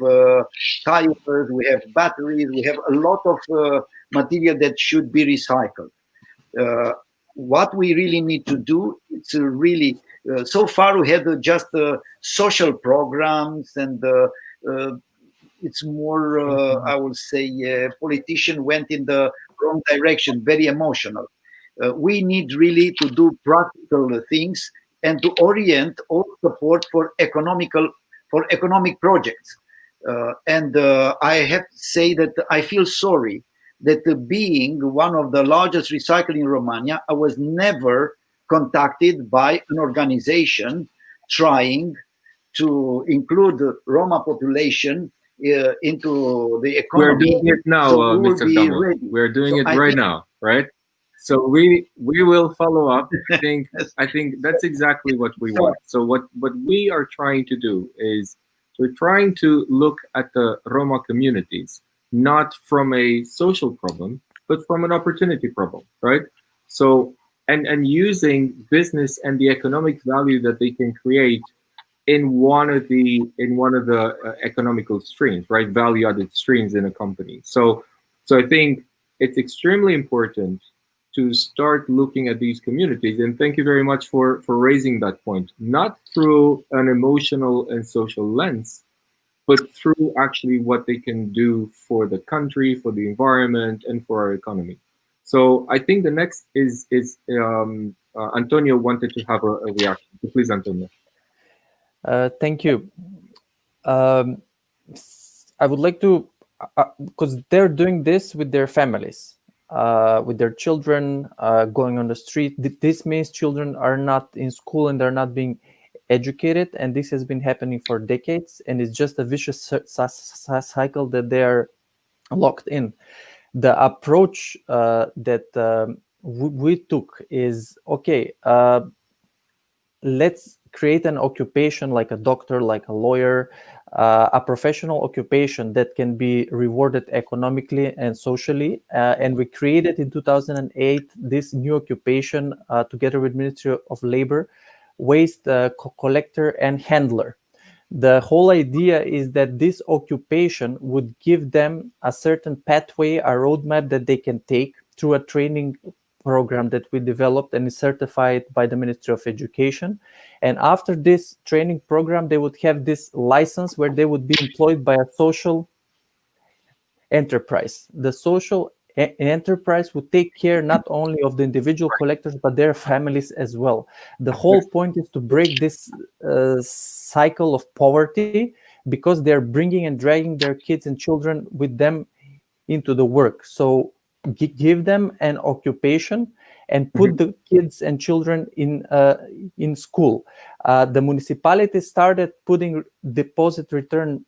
[SPEAKER 2] tires, we have batteries, we have a lot of material that should be recycled. What we really need to do, it's really, so far we had just social programs, and it's more, I would say, politician went in the wrong direction, very emotional. We need really to do practical things and to orient all support for economic projects. And I have to say that I feel sorry that being one of the largest recycling in Romania, I was never contacted by an organization trying to include the Roma population into the economy.
[SPEAKER 1] We're doing it now, so Mr. Damov. We're doing it right now, right? So we will follow up. I think that's exactly what we want. So what we are trying to do is we're trying to look at the Roma communities not from a social problem, but from an opportunity problem, right? So and using business and the economic value that they can create in one of the economical streams, right? Value-added streams in a company. So I think it's extremely important to start looking at these communities. And thank you very much for raising that point, not through an emotional and social lens, but through actually what they can do for the country, for the environment, and for our economy. So I think the next is Antonio wanted to have a reaction. So please, Antonio.
[SPEAKER 5] Thank you. I would like to, because they're doing this with their families. with their children going on the street. This means children are not in school and they're not being educated, and this has been happening for decades, and it's just a vicious cycle that they are locked in. The approach that we took is, okay, let's create an occupation like a doctor, like a lawyer, a professional occupation that can be rewarded economically and socially. And we created in 2008 this new occupation together with Ministry of Labor, waste collector and handler. The whole idea is that this occupation would give them a certain pathway, a roadmap that they can take through a training program that we developed and is certified by the Ministry of Education. And after this training program, they would have this license where they would be employed by a social enterprise. The social enterprise would take care not only of the individual collectors, but their families as well. The whole point is to break this cycle of poverty, because they're bringing and dragging their kids and children with them into the work. So give them an occupation and put the kids and children in school. The municipality started putting deposit return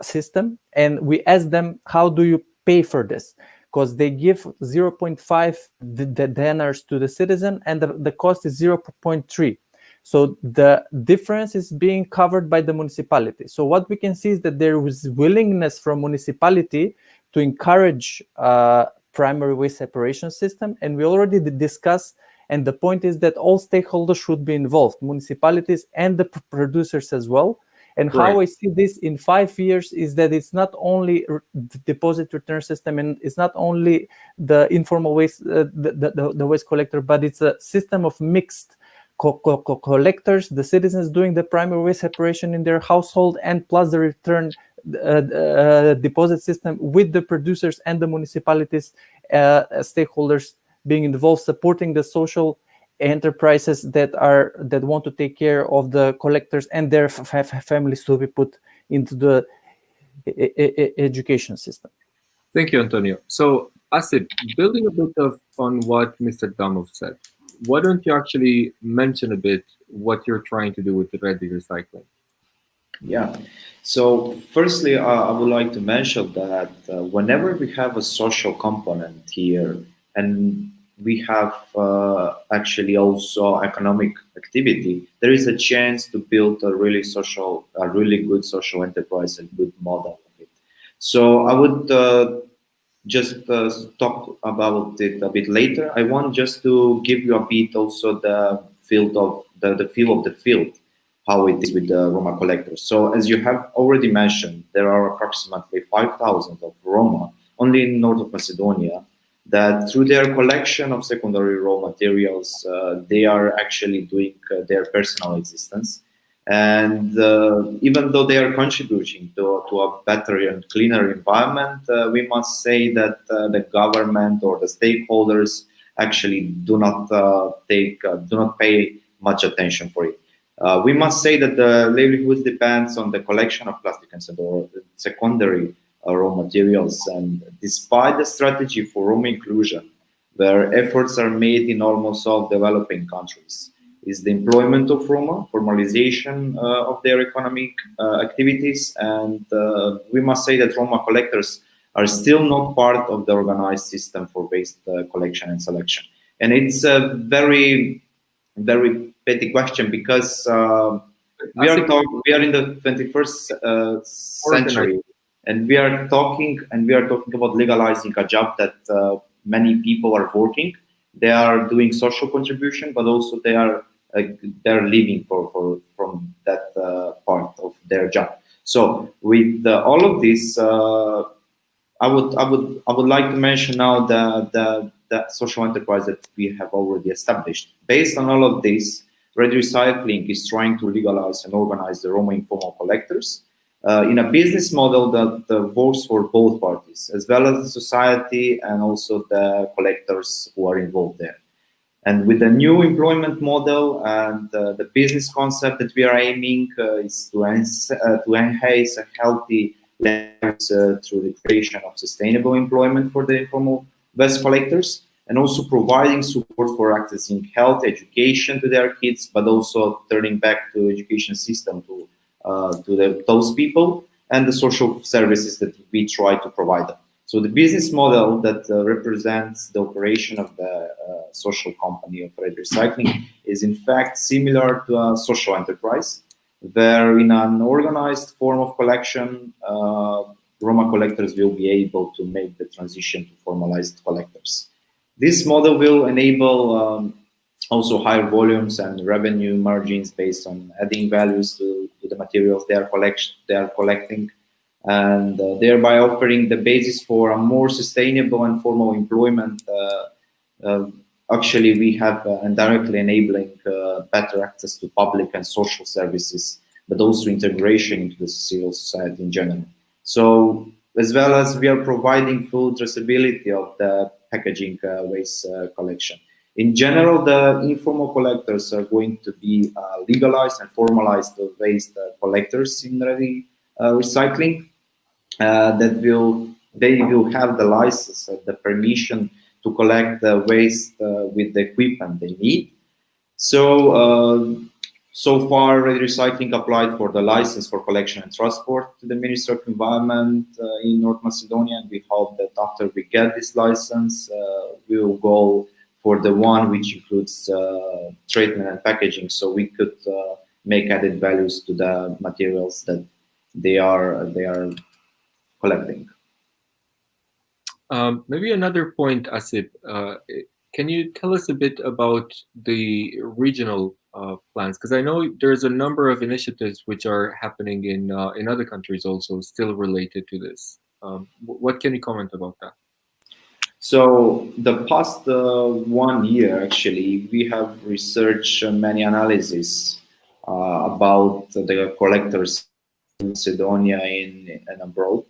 [SPEAKER 5] system, and we asked them, how do you pay for this? Because they give 0.5 dinars to the citizen, and the cost is 0.3. So the difference is being covered by the municipality. So what we can see is that there was willingness from municipality to encourage primary waste separation system, and we already discussed, and the point is that all stakeholders should be involved, municipalities and the producers as well. And how I see this in 5 years is that it's not only the deposit return system, and it's not only the informal waste, the waste collector, but it's a system of mixed collectors, the citizens doing the primary waste separation in their household, and plus the return deposit system with the producers and the municipalities, stakeholders being involved, supporting the social enterprises that want to take care of the collectors and their families to be put into the education system.
[SPEAKER 1] Thank you, Antonio. So, Asib, building a bit on what Mr. Damov said, why don't you actually mention a bit what you're trying to do with the REDI Recycling?
[SPEAKER 6] Yeah. So, firstly, I would like to mention that whenever we have a social component here, and we have actually also economic activity, there is a chance to build a really good social enterprise and good model of it. So I would just talk about it a bit later. I want just to give you a bit also the feel of the field, how it is with the Roma collectors. So as you have already mentioned, there are approximately 5,000 of Roma only in north of Macedonia, that through their collection of secondary raw materials, they are actually doing their personal existence. And even though they are contributing to a better and cleaner environment, we must say that the government or the stakeholders actually do not pay much attention for it. We must say that the livelihood depends on the collection of plastic and secondary raw materials, and despite the strategy for Roma inclusion, where efforts are made in almost all developing countries, is the employment of Roma, formalization of their economic activities, and we must say that Roma collectors are still not part of the organized system for waste collection and selection. And it's a very, very petty question, because we are in the 21st century. And we are talking about legalizing a job that many people are working. They are doing social contribution, but also they're living from that part of their job. So with all of this, I would like to mention now the social enterprise that we have already established. Based on all of this, REDI Recycling is trying to legalize and organize the Roma informal collectors in a business model that works for both parties, as well as the society and also the collectors who are involved there. And with the new employment model and the business concept that we are aiming is to enhance a healthy lives through the creation of sustainable employment for the informal waste collectors, and also providing support for accessing health, education to their kids, but also turning back to education system to those people and the social services that we try to provide them. So the business model that represents the operation of the social company of REDI Recycling is in fact similar to a social enterprise, where in an organized form of collection, Roma collectors will be able to make the transition to formalized collectors. This model will enable also higher volumes and revenue margins based on adding values to the materials they are collecting, and thereby offering the basis for a more sustainable and formal employment. Actually, we have indirectly enabling better access to public and social services, but also integration into the civil society in general. So, as well as we are providing full traceability of the packaging waste collection. In general, the informal collectors are going to be legalized and formalized waste collectors in REDI Recycling. They will have the license, the permission to collect the waste with the equipment they need. So far, REDI Recycling applied for the license for collection and transport to the Ministry of Environment in North Macedonia, and we hope that after we get this license, we will go for the one which includes treatment and packaging, so we could make added values to the materials that they are collecting.
[SPEAKER 1] Maybe another point, Asib. Can you tell us a bit about the regional plans? Because I know there's a number of initiatives which are happening in other countries also, still related to this. What can you comment about that?
[SPEAKER 6] So the past 1 year, actually, we have researched many analyses about the collectors in Macedonia and abroad.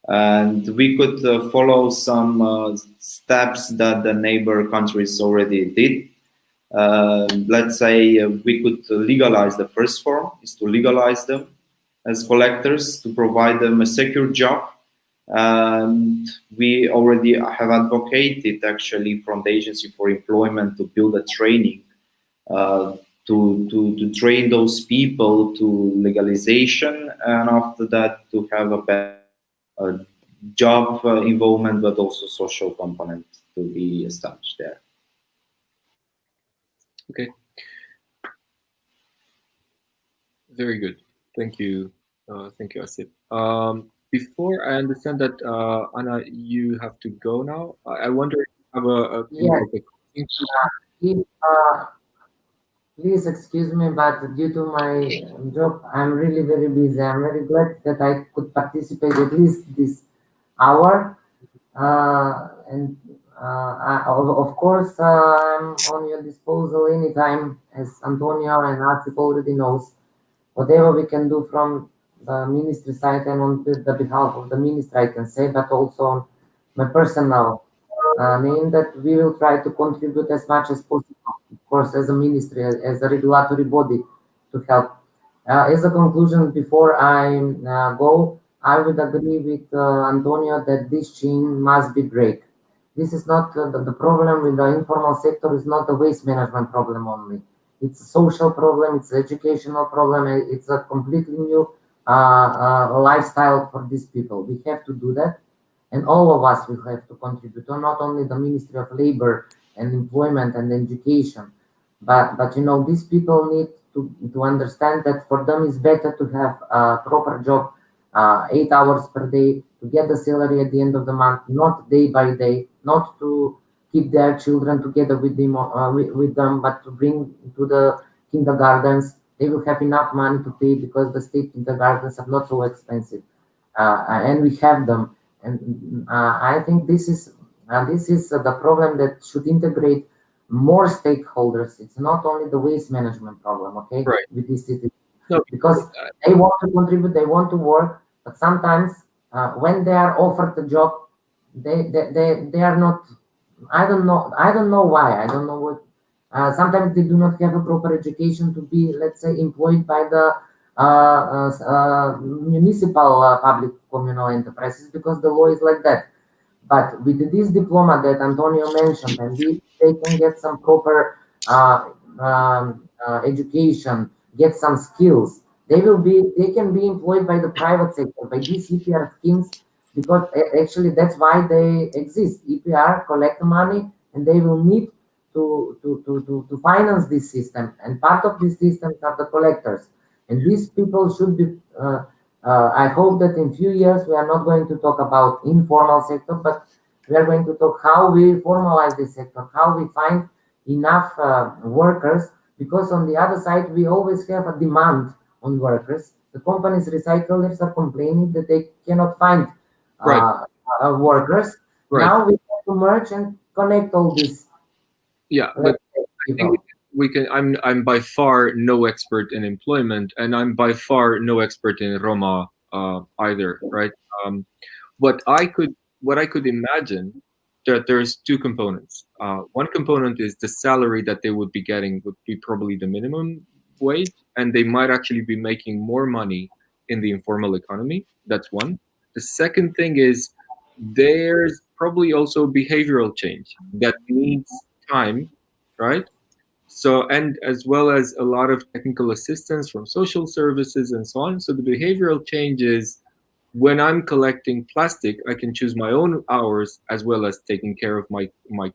[SPEAKER 6] And we could follow some steps that the neighbor countries already did. Let's say we could legalize the first form, is to legalize them as collectors, to provide them a secure job. And we already have advocated actually from the Agency for Employment to build a training to train those people to legalization, and after that to have a better job involvement, but also social component to be established there.
[SPEAKER 1] Okay. Very good. Thank you. Thank you, Asib. Before I understand that, Anna, you have to go now. I wonder if you have
[SPEAKER 7] Please excuse me, but due to my job, I'm really very busy. I'm very glad that I could participate at least this hour. Of course, I'm on your disposal anytime, as Antonio and Asip already knows. Whatever we can do from the ministry side and on the behalf of the ministry, I can say, but also on my personal name, that we will try to contribute as much as possible, of course, as a ministry, as a regulatory body, to help. As a conclusion, before I go, I would agree with Antonio that this chain must be break. This is not the problem with the informal sector is not a waste management problem only. It's a social problem, it's an educational problem, it's a completely new lifestyle for these people. We have to do that, and all of us will have to contribute, not only the Ministry of Labor and Employment and Education, but you know, these people need to understand that for them it's better to have a proper job, 8 hours per day, to get the salary at the end of the month, not day by day, not to keep their children together with them, but to bring to the kindergartens. They will have enough money to pay because the state kindergartens are not so expensive, and we have them. And I think this is the problem that should integrate more stakeholders. It's not only the waste management problem, okay?
[SPEAKER 1] Right.
[SPEAKER 7] With these cities,
[SPEAKER 1] no,
[SPEAKER 7] because they want to contribute, they want to work, but sometimes when they are offered a job, they are not. I don't know why. I don't know what. Sometimes they do not have a proper education to be, let's say, employed by the municipal public communal enterprises, because the law is like that. But with this diploma that Antonio mentioned, and they can get some proper education, get some skills, they can be employed by the private sector, by these EPR schemes, because actually that's why they exist. EPR collect money, and they will need to finance this system, and part of this system are the collectors, and these people should be I hope that in few years we are not going to talk about informal sector, but we are going to talk how we formalize this sector, how we find enough workers, because on the other side we always have a demand on workers. The companies, recyclers, are complaining that they cannot find workers.
[SPEAKER 1] Right.
[SPEAKER 7] Now we have to merge and connect all this.
[SPEAKER 1] Yeah, but I think we can. I'm by far no expert in employment, and I'm by far no expert in Roma either, right? What I could imagine, that there's two components. One component is the salary that they would be getting would be probably the minimum wage, and they might actually be making more money in the informal economy. That's one. The second thing is there's probably also behavioral change that needs time, right? So, and as well as a lot of technical assistance from social services and so on. So the behavioral change is, when I'm collecting plastic, I can choose my own hours as well as taking care of my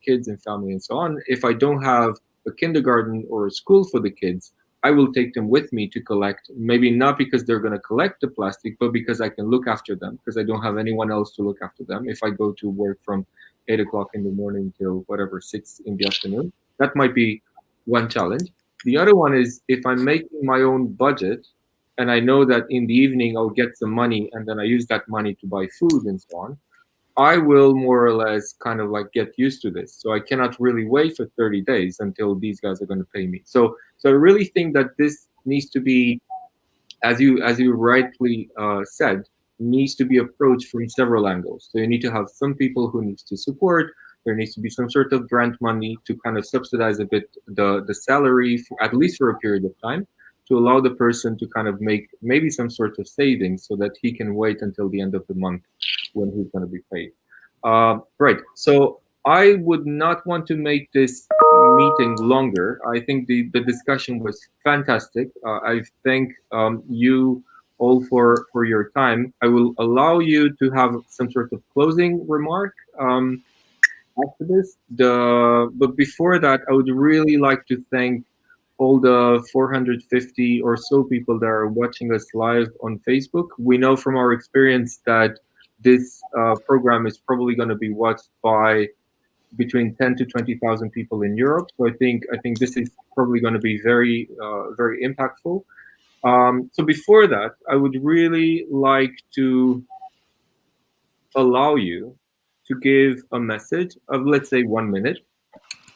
[SPEAKER 1] kids and family and so on. If I don't have a kindergarten or a school for the kids, I will take them with me to collect, maybe not because they're going to collect the plastic, but because I can look after them, because I don't have anyone else to look after them. If I go to work from 8 o'clock in the morning till whatever, 6 in the afternoon, that might be one challenge. The other one is, if I'm making my own budget, and I know that in the evening I'll get some money and then I use that money to buy food and so on, I will more or less kind of like get used to this. So I cannot really wait for 30 days until these guys are going to pay me. So I really think that this needs to be, as you rightly said, needs to be approached from several angles. So you need to have some people who needs to support. There needs to be some sort of grant money to kind of subsidize a bit the salary, for, at least for a period of time, to allow the person to kind of make maybe some sort of savings so that he can wait until the end of the month when he's going to be paid. Right. So I would not want to make this meeting longer. I think the discussion was fantastic. I thank you all for your time. I will allow you to have some sort of closing remark after this. But before that, I would really like to thank all the 450 or so people that are watching us live on Facebook. We know from our experience that this program is probably going to be watched by between 10 to 20,000 people in Europe. So I think this is probably going to be very very impactful. So before that, I would really like to allow you to give a message of, let's say, 1 minute,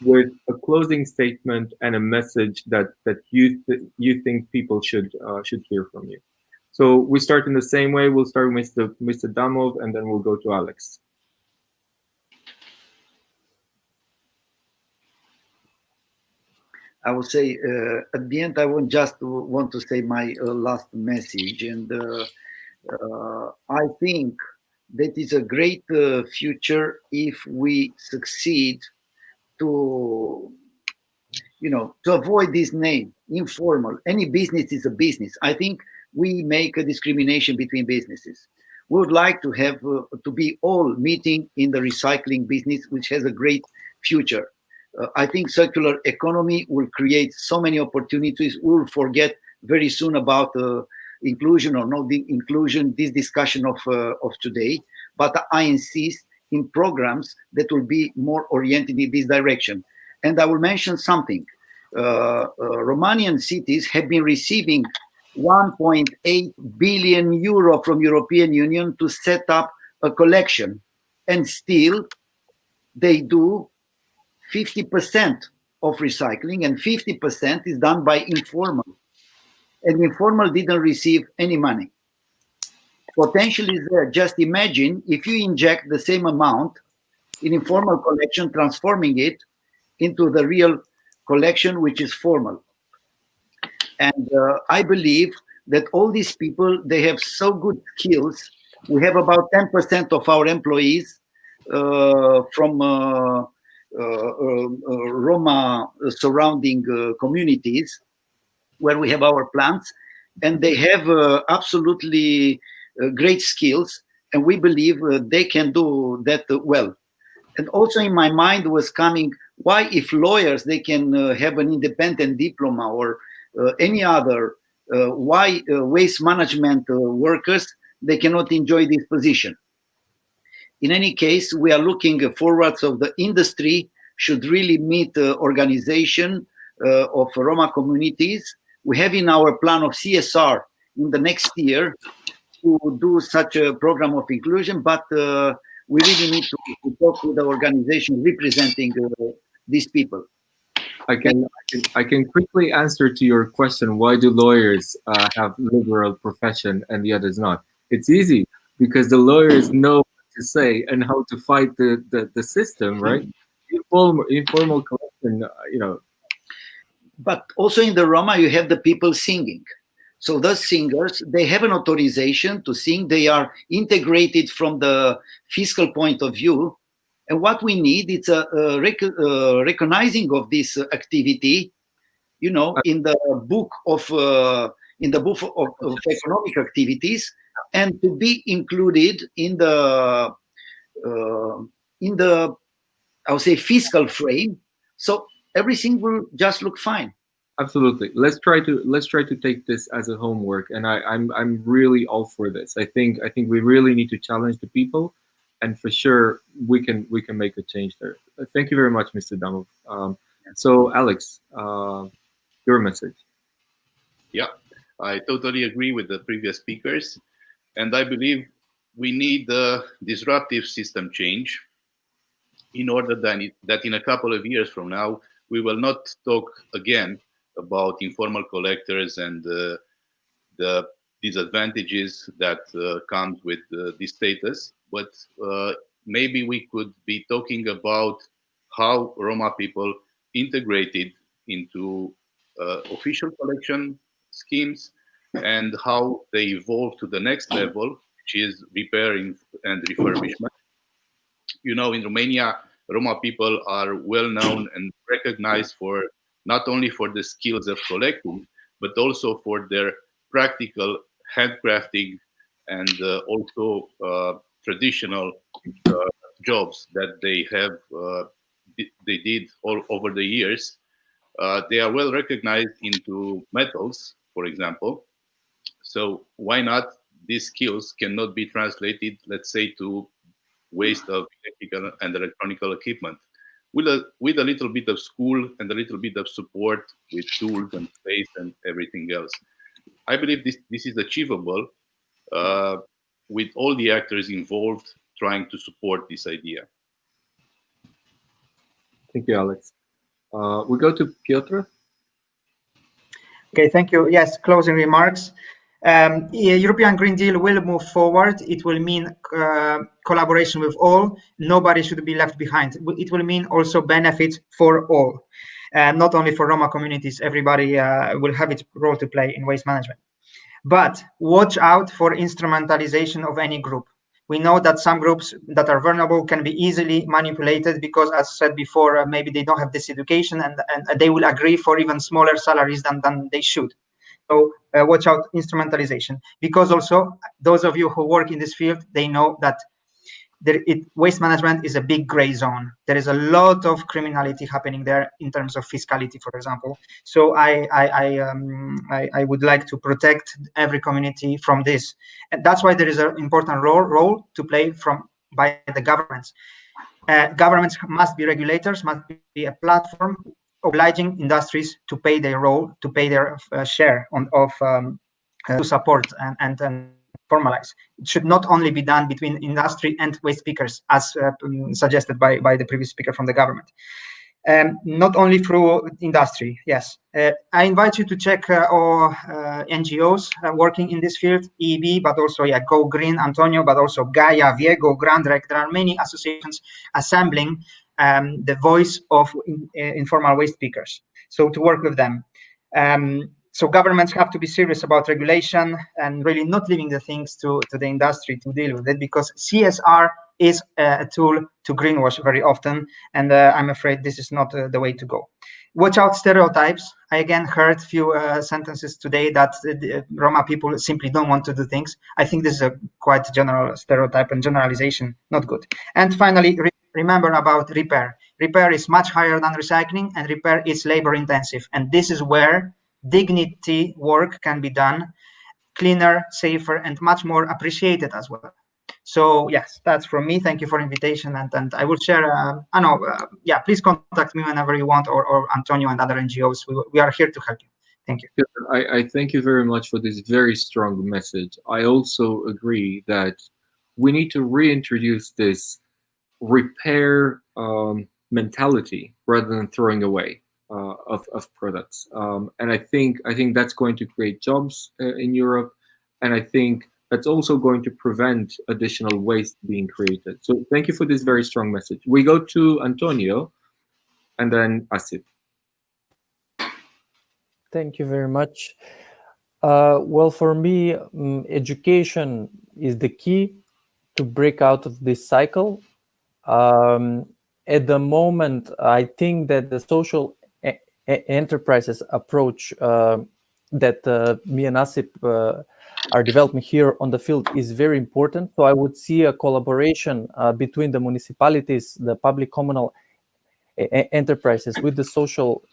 [SPEAKER 1] with a closing statement and a message that you think people should hear from you. So we start in the same way. We'll start with Mr. Damov, and then we'll go to Alex.
[SPEAKER 2] I would say at the end, I want to say my last message, and I think that is a great future if we succeed to avoid this name, informal. Any business is a business. I think we make a discrimination between businesses. We would like to have to be all meeting in the recycling business, which has a great future. I think circular economy will create so many opportunities. We'll forget very soon about inclusion or not inclusion, this discussion of today. But I insist in programs that will be more oriented in this direction. And I will mention something. Romanian cities have been receiving 1.8 billion euro from European Union to set up a collection, and still they do 50% of recycling, and 50% is done by informal. And informal didn't receive any money. Potential is there. Just imagine if you inject the same amount in informal collection, transforming it into the real collection, which is formal. And I believe that all these people, they have so good skills. We have about 10% of our employees from Roma surrounding communities where we have our plants, and they have absolutely great skills, and we believe they can do that well. And also in my mind was coming, why if lawyers, they can have an independent diploma or any other, why waste management workers, they cannot enjoy this position? In any case, we are looking forward, so the industry should really meet the organization of Roma communities. We have in our plan of CSR in the next year to do such a program of inclusion, but we really need to talk with the organization representing these people.
[SPEAKER 1] I can quickly answer to your question. Why do lawyers have liberal profession and the others not? It's easy, because the lawyers know what to say and how to fight the system, right? Informal collection, you know.
[SPEAKER 2] But also in the Roma, you have the people singing. So those singers, they have an authorization to sing. They are integrated from the fiscal point of view. And what we need is a recognizing of this activity, you know, in the book of economic activities, and to be included in the I would say fiscal frame. So everything will just look fine.
[SPEAKER 1] Absolutely. Let's try to take this as a homework, and I'm really all for this. I think we really need to challenge the people, and for sure we can make a change there. Thank you very much, Mr. Damov. So Alex, your message.
[SPEAKER 3] Yeah, I totally agree with the previous speakers, and I believe we need a disruptive system change in order that in a couple of years from now we will not talk again about informal collectors and the disadvantages that comes with this status, but maybe we could be talking about how Roma people integrated into official collection schemes and how they evolve to the next level, which is repairing and refurbishment. You know, in Romania, Roma people are well known and recognized for not only for the skills of collecting, but also for their practical handcrafting and also traditional jobs that they have they did all over the years. They are well recognized into metals, for example. So why not? These skills cannot be translated, let's say, to waste of electrical and electronical equipment. With a little bit of school and a little bit of support with tools and space and everything else. I believe this is achievable with all the actors involved trying to support this idea.
[SPEAKER 1] Thank you, Alex. We go to Piotr.
[SPEAKER 4] Okay, thank you. Yes, closing remarks. European Green Deal will move forward. It will mean collaboration with all. Nobody should be left behind. It will mean also benefits for all, not only for Roma communities. Everybody will have its role to play in waste management. But watch out for instrumentalization of any group. We know that some groups that are vulnerable can be easily manipulated because, as said before, maybe they don't have this education and they will agree for even smaller salaries than they should. So watch out instrumentalization, because also those of you who work in this field, they know that waste management is a big gray zone. There is a lot of criminality happening there in terms of fiscality, for example. So I would like to protect every community from this. And that's why there is an important role to play by the governments. Governments must be regulators, must be a platform obliging industries to pay their role, to pay their share to support and formalize. It should not only be done between industry and waste pickers, as suggested by the previous speaker from the government. Not only through industry, yes. I invite you to check all NGOs working in this field, EEB, but also Go Green, Antonio, but also Gaia, Viego, Grandrec. There are many associations assembling the voice of informal waste pickers. So to work with them. So governments have to be serious about regulation and really not leaving the things to the industry to deal with it, because CSR is a tool to greenwash very often, and I'm afraid this is not the way to go. Watch out stereotypes. I again heard few sentences today that the Roma people simply don't want to do things. I think this is a quite general stereotype and generalization, not good. And finally, remember about repair. Repair is much higher than recycling, and repair is labor intensive. And this is where dignity work can be done cleaner, safer, and much more appreciated as well. So yes, that's from me. Thank you for invitation, and I will share. Yeah, please contact me whenever you want, or Antonio and other NGOs. We are here to help you. Thank you.
[SPEAKER 1] I thank you very much for this very strong message. I also agree that we need to reintroduce this repair mentality rather than throwing away of products. And I think that's going to create jobs in Europe, and I think that's also going to prevent additional waste being created. So thank you for this very strong message. We go to Antonio and then Asib.
[SPEAKER 5] Thank you very much. Well, for me, education is the key to break out of this cycle. At the moment, I think that the social enterprises approach that me and Asib are developing here on the field is very important. So I would see a collaboration between the municipalities, the public communal enterprises with the social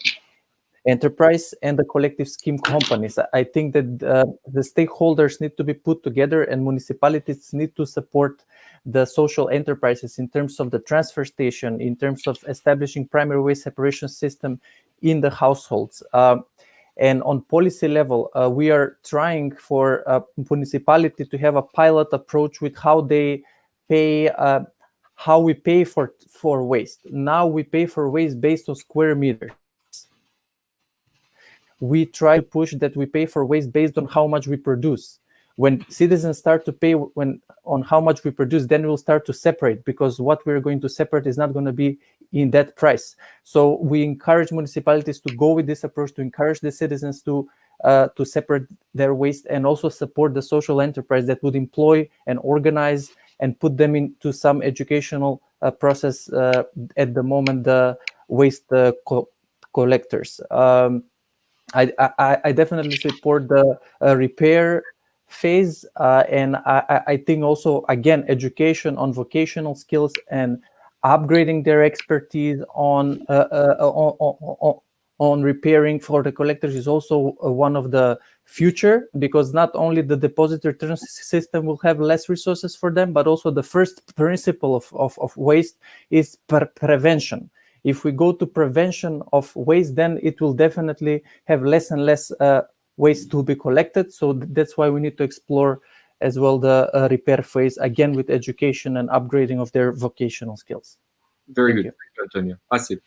[SPEAKER 5] enterprise and the collective scheme companies. I think that the stakeholders need to be put together, and municipalities need to support the social enterprises in terms of the transfer station, in terms of establishing primary waste separation system in the households. And on policy level, we are trying for a municipality to have a pilot approach with how they pay, how we pay for waste. Now we pay for waste based on square meters. We try to push that we pay for waste based on how much we produce. When citizens start to pay on how much we produce, then we'll start to separate, because what we're going to separate is not going to be in that price. So we encourage municipalities to go with this approach, to encourage the citizens to separate their waste, and also support the social enterprise that would employ and organize and put them into some educational process at the moment, the waste collectors. I definitely support the repair phase, and I think also, again, education on vocational skills and upgrading their expertise on repairing for the collectors is also one of the future, because not only the deposit return system will have less resources for them, but also the first principle of waste is prevention. If we go to prevention of waste, then it will definitely have less and less waste to be collected. So that's why we need to explore as well the repair phase, again with education and upgrading of their vocational skills.
[SPEAKER 1] Very good, Antonio. Asib.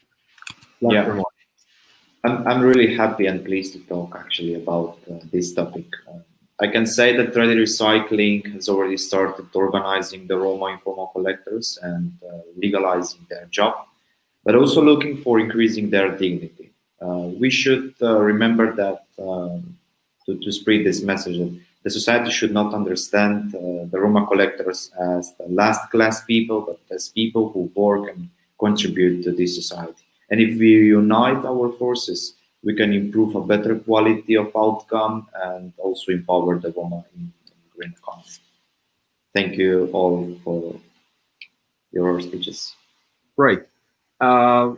[SPEAKER 6] Yeah, I'm really happy and pleased to talk actually about this topic. I can say that REDI Recycling has already started organizing the Roma informal collectors and legalizing their job, but also looking for increasing their dignity. We should remember that to spread this message, that the society should not understand the Roma collectors as the last class people, but as people who work and contribute to this society. And if we unite our forces, we can improve a better quality of outcome and also empower the Roma in green economy. Thank you all for your speeches.
[SPEAKER 1] Right.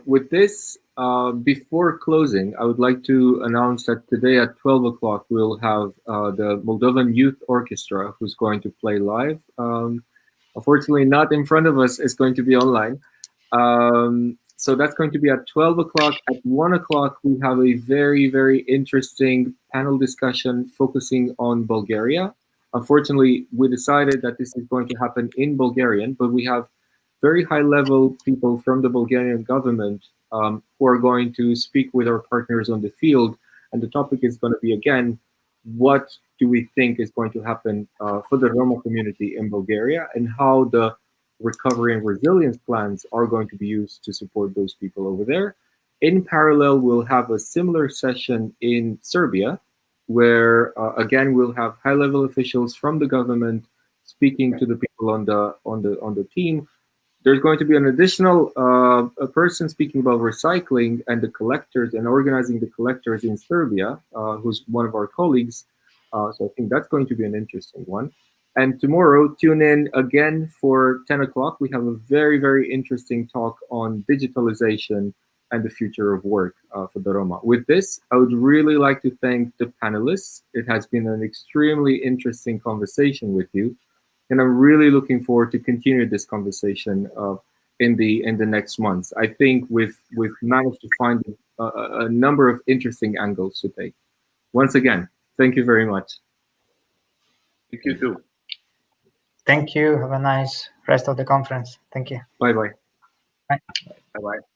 [SPEAKER 1] With this, before closing, I would like to announce that today at 12 o'clock, we'll have the Moldovan Youth Orchestra, who's going to play live. Unfortunately, not in front of us, it's going to be online. So that's going to be at 12 o'clock. At 1 o'clock, we have a very, very interesting panel discussion focusing on Bulgaria. Unfortunately, we decided that this is going to happen in Bulgarian, but we have very high-level people from the Bulgarian government who are going to speak with our partners on the field. And the topic is going to be, again, what do we think is going to happen for the Roma community in Bulgaria, and how the recovery and resilience plans are going to be used to support those people over there. In parallel, we'll have a similar session in Serbia, where, again, we'll have high-level officials from the government speaking to the people on the team. There's going to be an additional a person speaking about recycling and the collectors and organizing the collectors in Serbia, who's one of our colleagues. So I think that's going to be an interesting one. And tomorrow, tune in again for 10 o'clock. We have a very, very interesting talk on digitalization and the future of work for the Roma. With this, I would really like to thank the panelists. It has been an extremely interesting conversation with you. And I'm really looking forward to continue this conversation in the next months. I think we've managed to find a number of interesting angles to take. Once again, thank you very much.
[SPEAKER 3] Thank you too.
[SPEAKER 4] Thank you. Have a nice rest of the conference. Thank you.
[SPEAKER 1] Bye-bye.
[SPEAKER 4] Bye.
[SPEAKER 3] Bye-bye.